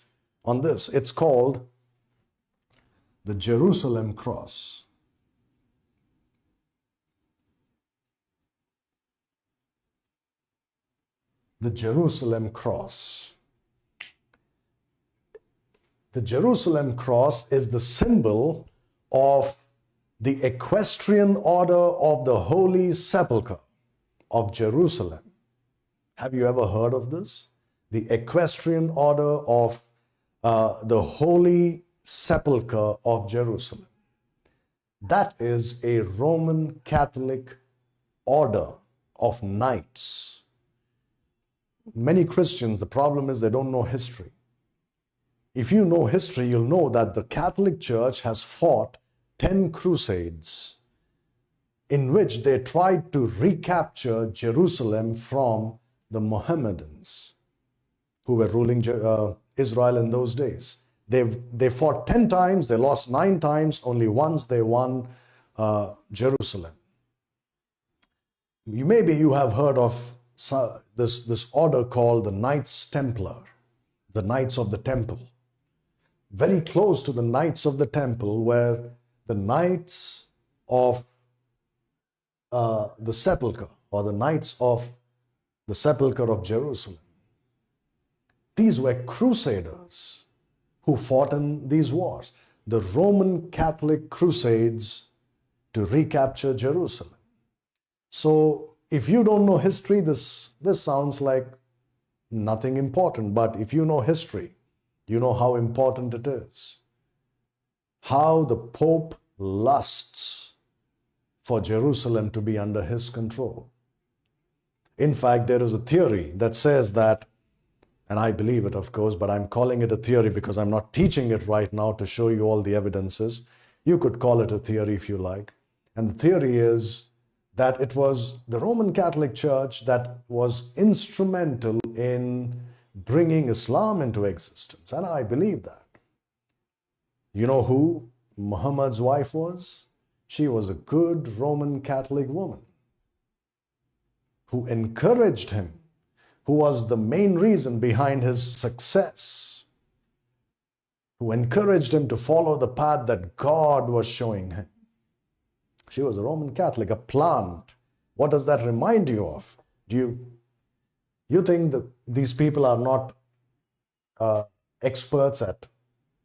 A: on this. It's called the Jerusalem Cross. The Jerusalem Cross. The Jerusalem Cross is the symbol of the equestrian order of the Holy Sepulchre of Jerusalem. Have you ever heard of this? The Equestrian Order of the Holy Sepulchre of Jerusalem. That is a Roman Catholic order of knights. Many Christians, the problem is they don't know history. If you know history, you'll know that the Catholic Church has fought 10 crusades in which they tried to recapture Jerusalem from the Mohammedans who were ruling Israel in those days. They fought 10 times, they lost 9 times, only once they won Jerusalem. Maybe you have heard of this order called the Knights Templar, the Knights of the Temple. Very close to the Knights of the Temple were the Knights of the Sepulchre, or the Knights of the Sepulchre of Jerusalem. These were crusaders who fought in these wars, the Roman Catholic Crusades to recapture Jerusalem. So if you don't know history, this sounds like nothing important. But if you know history, you know how important it is. How the Pope lusts for Jerusalem to be under his control. In fact, there is a theory that says that, and I believe it, of course, but I'm calling it a theory because I'm not teaching it right now to show you all the evidences. You could call it a theory if you like. And the theory is that it was the Roman Catholic Church that was instrumental in bringing Islam into existence. And I believe that. You know who Muhammad's wife was? She was a good Roman Catholic woman who encouraged him, who was the main reason behind his success, who encouraged him to follow the path that God was showing him. She was a Roman Catholic, a plant. What does that remind you of? Do you think that these people are not experts at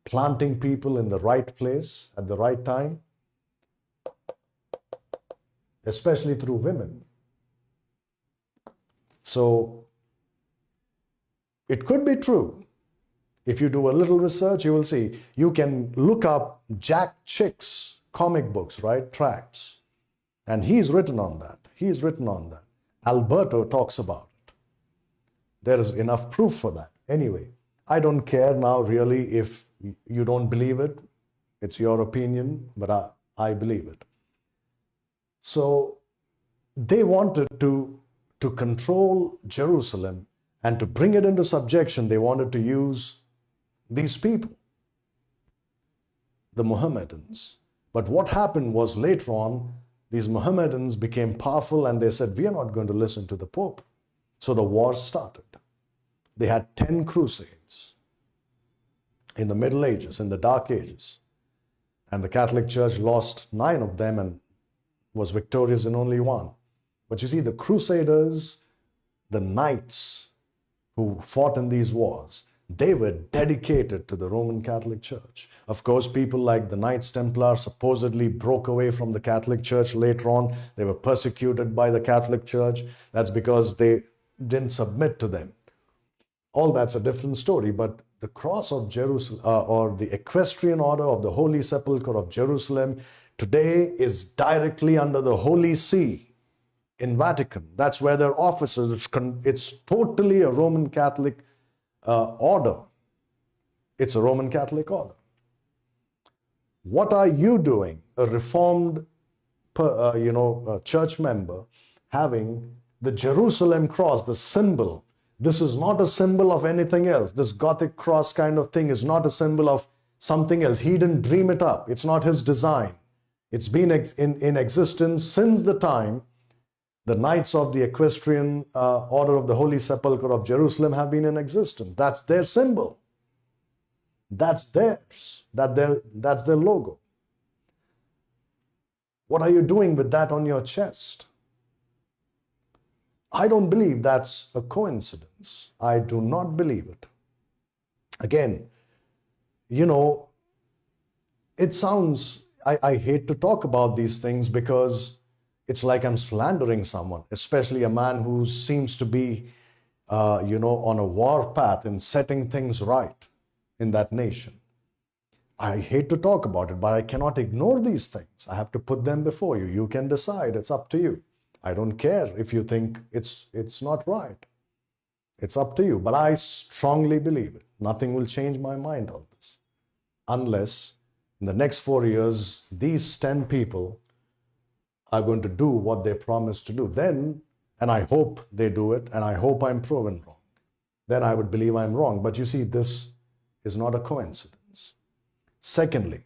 A: planting people in the right place at the right time? Especially through women. So it could be true. If you do a little research, you will see. You can look up Jack Chick's comic books, right? Tracts. And he's written on that. He's written on that. Alberto talks about it. There is enough proof for that. Anyway, I don't care now really if you don't believe it. It's your opinion, but I believe it. So they wanted to control Jerusalem and to bring it into subjection. They wanted to use these people, the Mohammedans. But what happened was later on, these Mohammedans became powerful and they said, we are not going to listen to the Pope. So the war started. They had 10 crusades in the Middle Ages, in the Dark Ages. And the Catholic Church lost 9 of them and was victorious in only 1. But you see, the Crusaders, the knights who fought in these wars, they were dedicated to the Roman Catholic Church. Of course, people like the Knights Templar supposedly broke away from the Catholic Church later on. They were persecuted by the Catholic Church. That's because they didn't submit to them. All that's a different story, but the cross of Jerusalem, or the Equestrian Order of the Holy Sepulchre of Jerusalem, today is directly under the Holy See in Vatican. That's where their office is. It's totally a Roman Catholic order. It's a Roman Catholic order. What are you doing, a Reformed church member, having the Jerusalem cross, the symbol? This is not a symbol of anything else. This Gothic cross kind of thing is not a symbol of something else. He didn't dream it up. It's not his design. It's been in existence since the time the Knights of the Equestrian Order of the Holy Sepulchre of Jerusalem have been in existence. That's their symbol. That's theirs. That's their logo. What are you doing with that on your chest? I don't believe that's a coincidence. I do not believe it. Again, it sounds, I hate to talk about these things because it's like I'm slandering someone, especially a man who seems to be on a war path in setting things right in that nation. I hate to talk about it, but I cannot ignore these things. I have to put them before you. You can decide. It's up to you. I don't care if you think it's not right. It's up to you. But I strongly believe it. Nothing will change my mind on this. Unless in the next 4 years, these 10 people are going to do what they promised to do. Then, and I hope they do it, and I hope I'm proven wrong, then I would believe I'm wrong. But you see, this is not a coincidence. Secondly,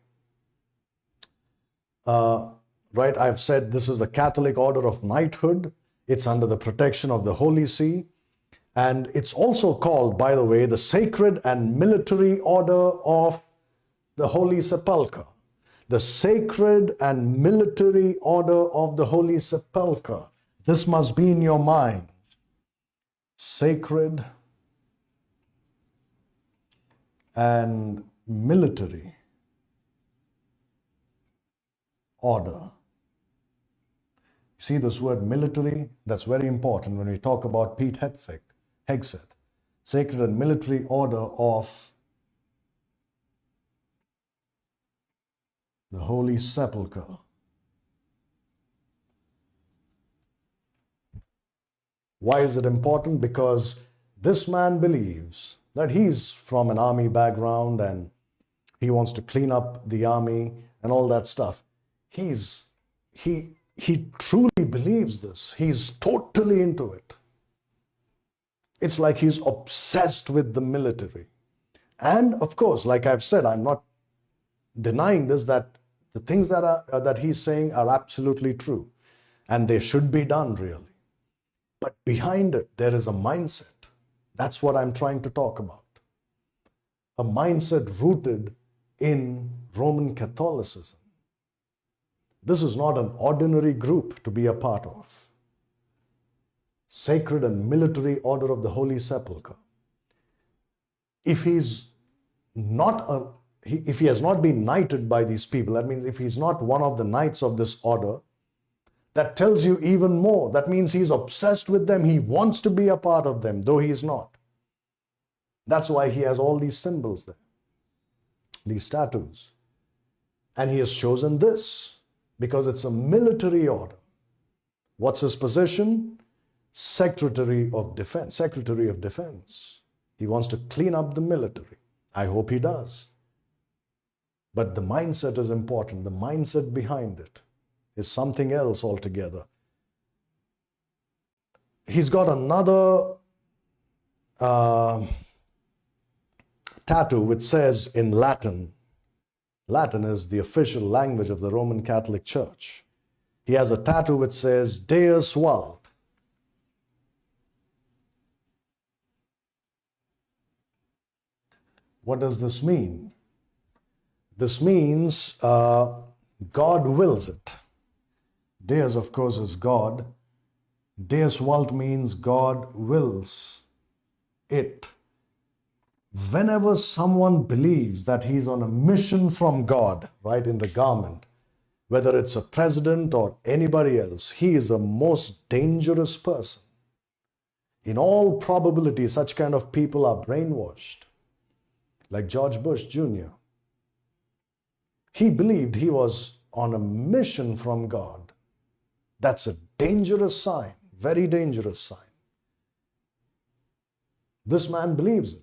A: right, I've said this is a Catholic order of knighthood. It's under the protection of the Holy See. And it's also called, by the way, the Sacred and Military Order of the Holy Sepulchre. The Sacred and Military Order of the Holy Sepulchre. This must be in your mind. Sacred and Military Order. See this word military? That's very important when we talk about Pete Hegseth. Sacred and Military Order of the Holy Sepulchre. Why is it important? Because this man believes that he's from an army background and he wants to clean up the army and all that stuff. He truly believes this. He's totally into it. It's like he's obsessed with the military. And of course, like I've said, I'm not denying this, that the things that he's saying are absolutely true. And they should be done, really. But behind it, there is a mindset. That's what I'm trying to talk about. A mindset rooted in Roman Catholicism. This is not an ordinary group to be a part of. Sacred and Military Order of the Holy Sepulchre. If he has not been knighted by these people, that means if he's not one of the knights of this order, that tells you even more. That means he's obsessed with them. He wants to be a part of them, though he is not. That's why he has all these symbols there, these tattoos. And he has chosen this because it's a military order. What's his position? Secretary of Defense. Secretary of Defense. He wants to clean up the military. I hope he does. But the mindset is important. The mindset behind it is something else altogether. He's got another tattoo which says in Latin. Latin is the official language of the Roman Catholic Church. He has a tattoo which says Deus Vult. What does this mean? This means God wills it. Deus, of course, is God. Deus Vult means God wills it. Whenever someone believes that he's on a mission from God, right, in the garment, whether it's a president or anybody else, he is a most dangerous person. In all probability, such kind of people are brainwashed, like George Bush Jr. He believed he was on a mission from God. That's a dangerous sign, very dangerous sign. This man believes it.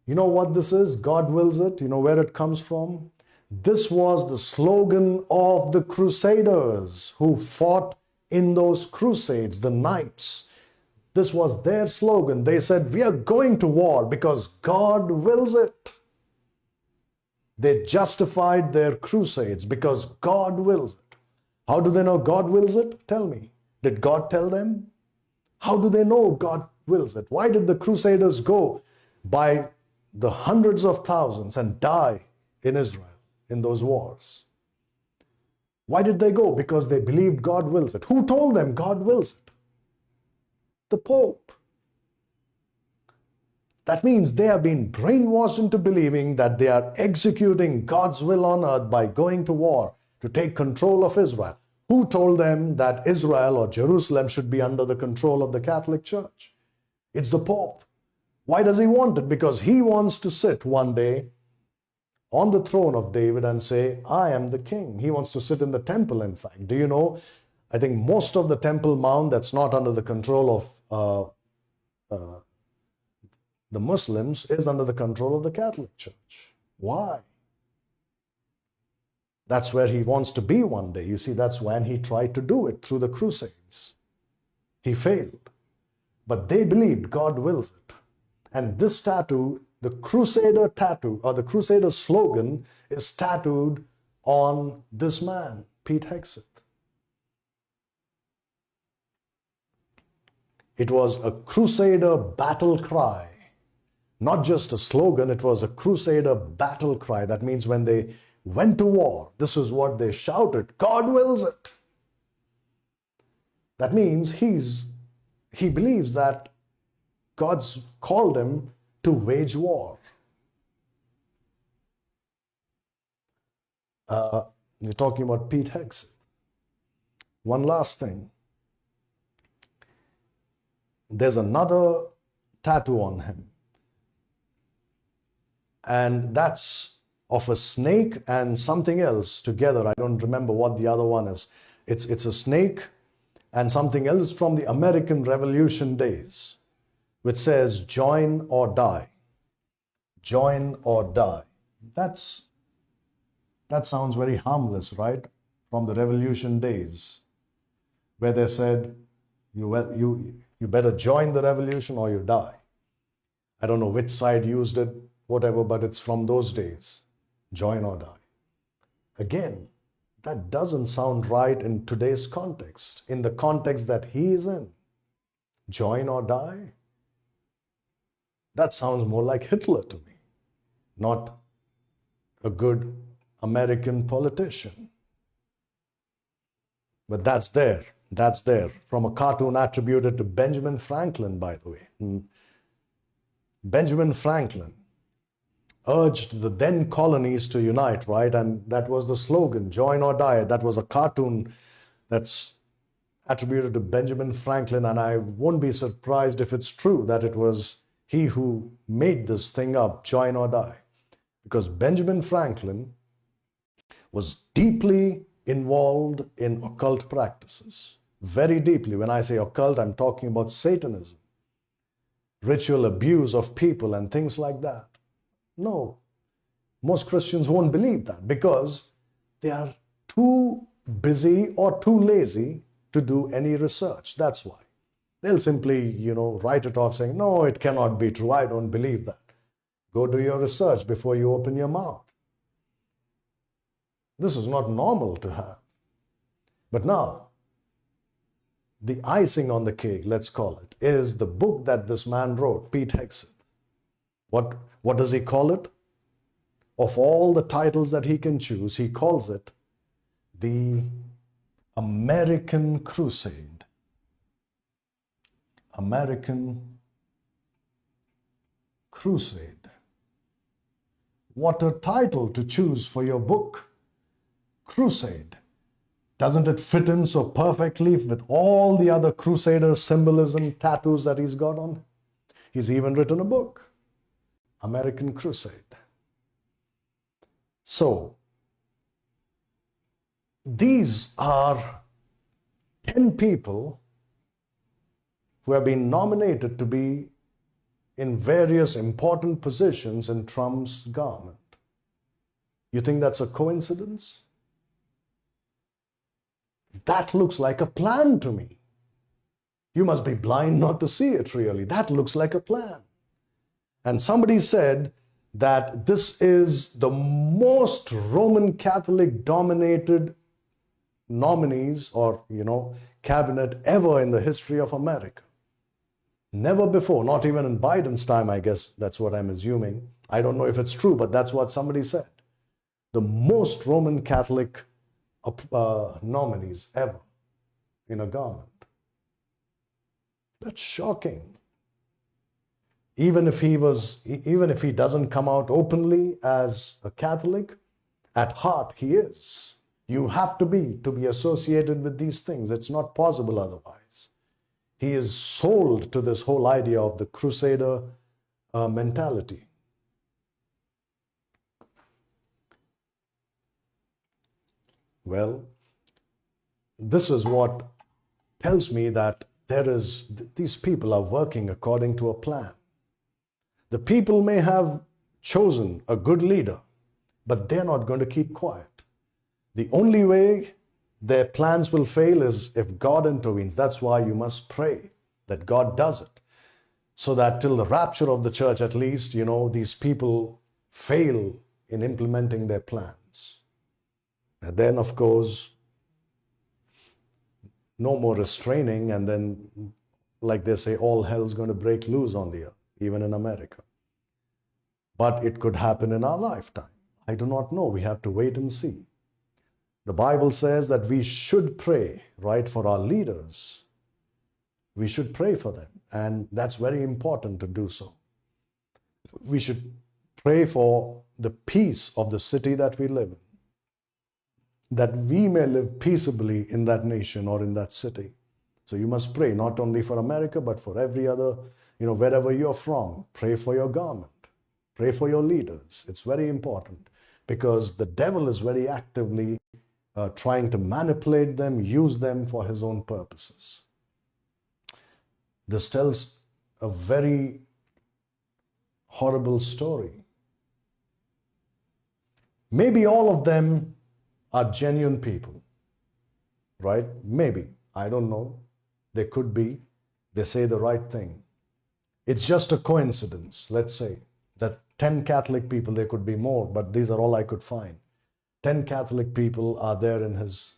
A: You know what this is? God wills it. You know where it comes from? This was the slogan of the Crusaders who fought in those crusades, the knights. This was their slogan. They said, we are going to war because God wills it. They justified their crusades because God wills it. How do they know God wills it? Tell me. Did God tell them? How do they know God wills it? Why did the Crusaders go by the hundreds of thousands and die in Israel in those wars? Why did they go? Because they believed God wills it. Who told them God wills it? The Pope. That means they have been brainwashed into believing that they are executing God's will on earth by going to war to take control of Israel. Who told them that Israel or Jerusalem should be under the control of the Catholic Church? It's the Pope. Why does he want it? Because he wants to sit one day on the throne of David and say, I am the king. He wants to sit in the temple, in fact. Do you know, I think most of the Temple Mount that's not under the control of the Muslims is under the control of the Catholic Church. Why? That's where he wants to be one day. You see, that's when he tried to do it through the Crusades. He failed. But they believed God wills it. And this tattoo, the Crusader tattoo, or the Crusader slogan, is tattooed on this man, Pete Hegseth. It was a Crusader battle cry. Not just a slogan, it was a Crusader battle cry. That means when they went to war, this is what they shouted, God wills it. That means he believes that God's called him to wage war. You're talking about Pete Hegseth. One last thing. There's another tattoo on him. And that's of a snake and something else together. I don't remember what the other one is. It's a snake and something else from the American Revolution days, which says, join or die. Join or die. That sounds very harmless, right? From the Revolution days, where they said, you better join the revolution or you die. I don't know which side used it, whatever, but it's from those days. Join or die. Again, that doesn't sound right in today's context, in the context that he is in. Join or die? That sounds more like Hitler to me, not a good American politician. But that's there. That's there. From a cartoon attributed to Benjamin Franklin, by the way. Benjamin Franklin urged the then colonies to unite, right? And that was the slogan, join or die. That was a cartoon that's attributed to Benjamin Franklin, and I won't be surprised if it's true that it was he who made this thing up, join or die. Because Benjamin Franklin was deeply involved in occult practices. Very deeply. When I say occult, I'm talking about Satanism, ritual abuse of people and things like that. No, most Christians won't believe that because they are too busy or too lazy to do any research. That's why. They'll simply, write it off saying, no, it cannot be true. I don't believe that. Go do your research before you open your mouth. This is not normal to have. But now, the icing on the cake, let's call it, is the book that this man wrote, Pete Hegseth. What does he call it? Of all the titles that he can choose, he calls it the American Crusade. American Crusade. What a title to choose for your book. Crusade. Doesn't it fit in so perfectly with all the other Crusader symbolism tattoos that he's got on? He's even written a book, American Crusade. So, these are 10 people who have been nominated to be in various important positions in Trump's government. You think that's a coincidence? That looks like a plan to me. You must be blind not to see it, really. That looks like a plan. And somebody said that this is the most Roman Catholic dominated nominees or, cabinet ever in the history of America. Never before, not even in Biden's time, I guess that's what I'm assuming. I don't know if it's true, but that's what somebody said. The most Roman Catholic nominees ever in a government. That's shocking. Even if he doesn't come out openly as a Catholic, at heart he is. You have to be associated with these things. It's not possible otherwise. He is sold to this whole idea of the crusader mentality. Well, this is what tells me that these people are working according to a plan. The people may have chosen a good leader, but they're not going to keep quiet. The only way their plans will fail is if God intervenes. That's why you must pray that God does it, so that till the rapture of the church, at least, these people fail in implementing their plans. And then, of course, no more restraining, and then, like they say, all hell's going to break loose on the earth, even in America. But it could happen in our lifetime. I do not know. We have to wait and see. The Bible says that we should pray, right, for our leaders. We should pray for them, and that's very important to do so. We should pray for the peace of the city that we live in, that we may live peaceably in that nation or in that city. So you must pray not only for America, but for every other, wherever you're from. Pray for your government. Pray for your leaders. It's very important, because the devil is very actively trying to manipulate them, use them for his own purposes. This tells a very horrible story. Maybe all of them are genuine people, right? Maybe. I don't know. They could be. They say the right thing. It's just a coincidence, let's say, that 10 Catholic people, there could be more, but these are all I could find. 10 Catholic people are there in his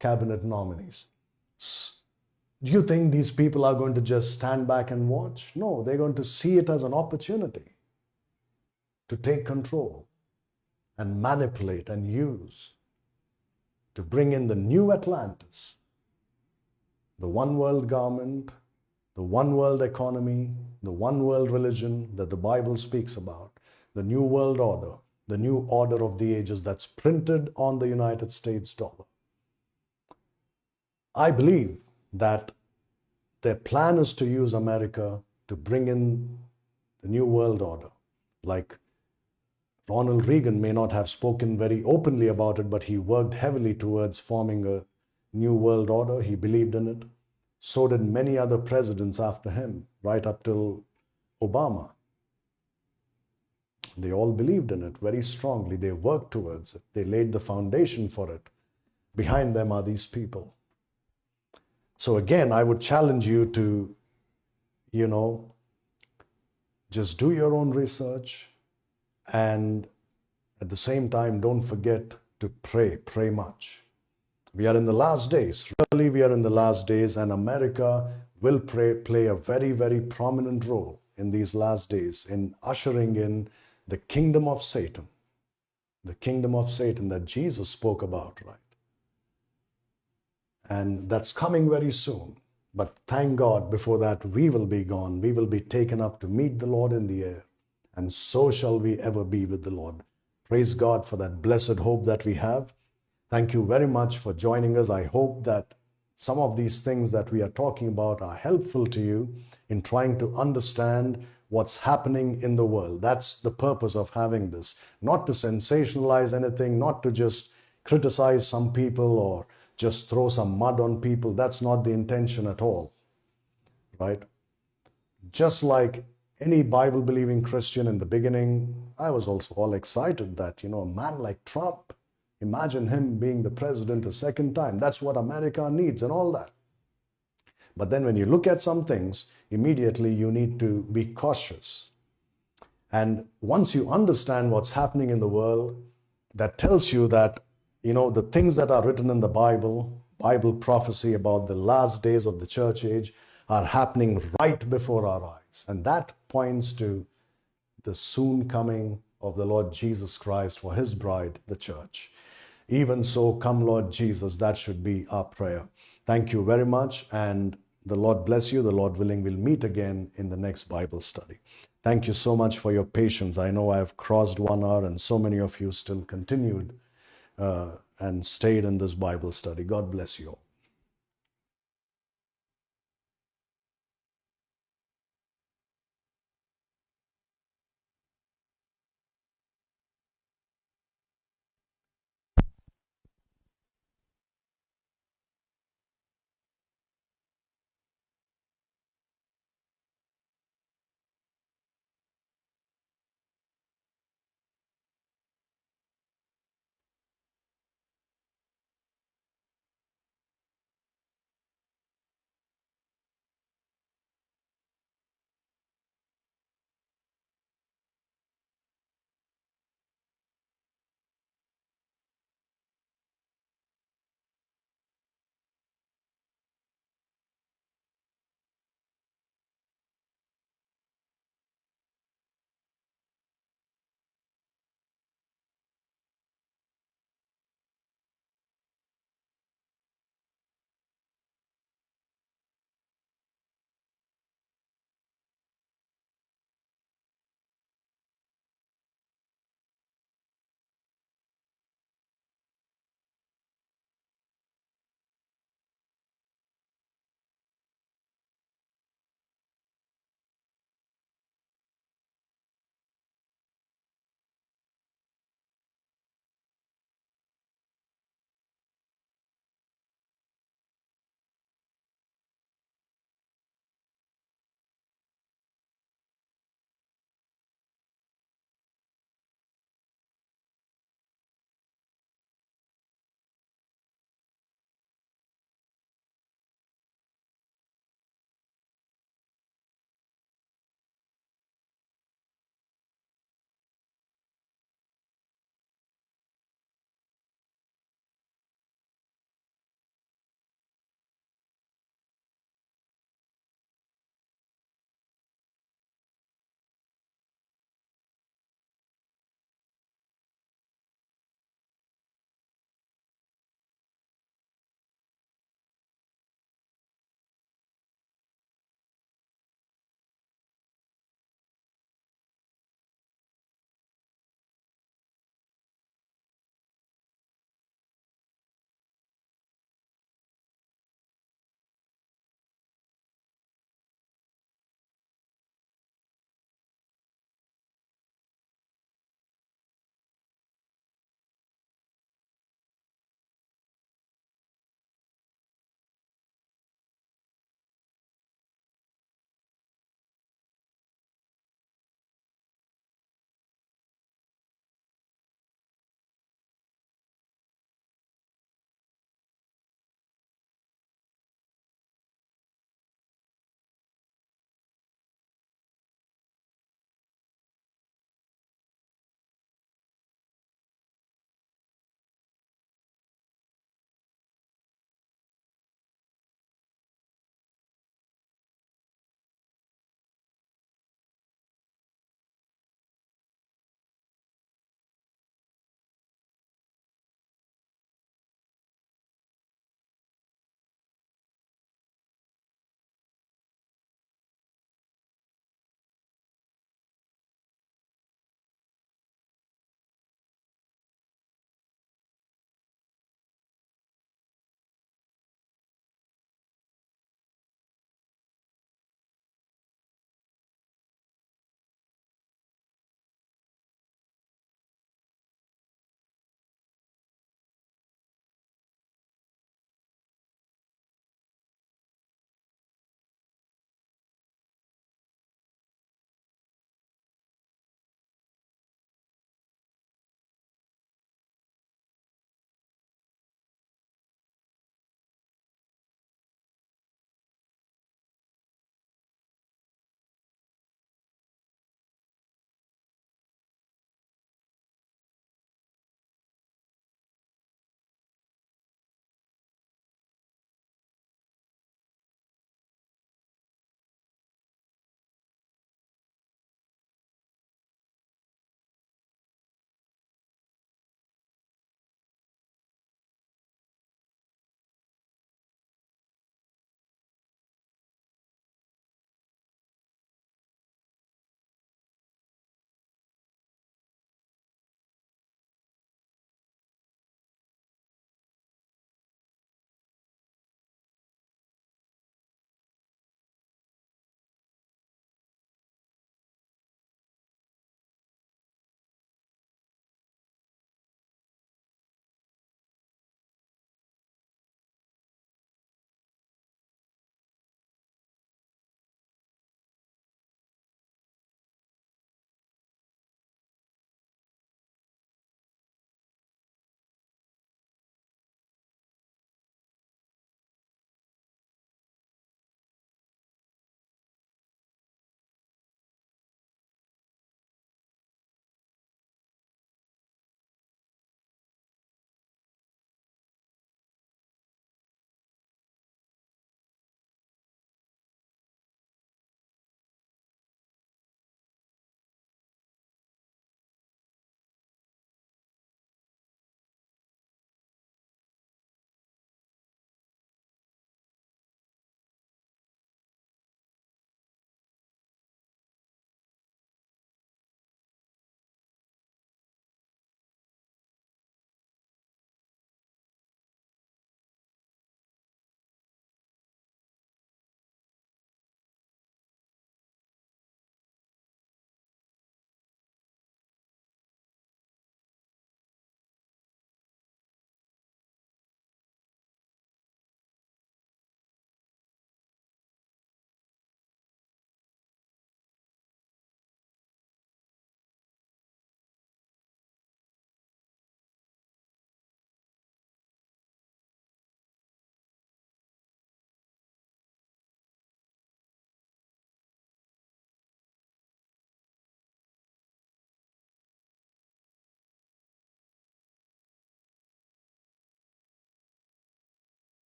A: cabinet nominees. Do you think these people are going to just stand back and watch? No, they're going to see it as an opportunity to take control and manipulate and use, to bring in the new Atlantis, the one world government, the one world economy, the one world religion that the Bible speaks about, the new world order, the new order of the ages that's printed on the United States dollar. I believe that their plan is to use America to bring in the new world order. Like Ronald Reagan may not have spoken very openly about it, but he worked heavily towards forming a new world order. He believed in it. So did many other presidents after him, right up till Obama. They all believed in it very strongly. They worked towards it. They laid the foundation for it. Behind them are these people. So again, I would challenge you to, just do your own research, and at the same time, don't forget to pray much. We are in the last days. Really, we are in the last days, and America will play a very, very prominent role in these last days in ushering in the kingdom of Satan that Jesus spoke about, right? And that's coming very soon. But thank God, before that, we will be gone. We will be taken up to meet the Lord in the air. And so shall we ever be with the Lord. Praise God for that blessed hope that we have. Thank you very much for joining us. I hope that some of these things that we are talking about are helpful to you in trying to understand what's happening in the world. That's the purpose of having this. Not to sensationalize anything, not to just criticize some people or just throw some mud on people. That's not the intention at all, right? Just like any Bible-believing Christian in the beginning, I was also all excited that, a man like Trump, imagine him being the president a second time. That's what America needs and all that. But then when you look at some things, immediately you need to be cautious. And once you understand what's happening in the world, that tells you that, the things that are written in the Bible prophecy about the last days of the church age are happening right before our eyes. And that points to the soon coming of the Lord Jesus Christ for his bride, the church. Even so, come Lord Jesus, that should be our prayer. Thank you very much, and the Lord bless you. The Lord willing, we'll meet again in the next Bible study. Thank you so much for your patience. I know I've crossed 1 hour, and so many of you still continued and stayed in this Bible study. God bless you all.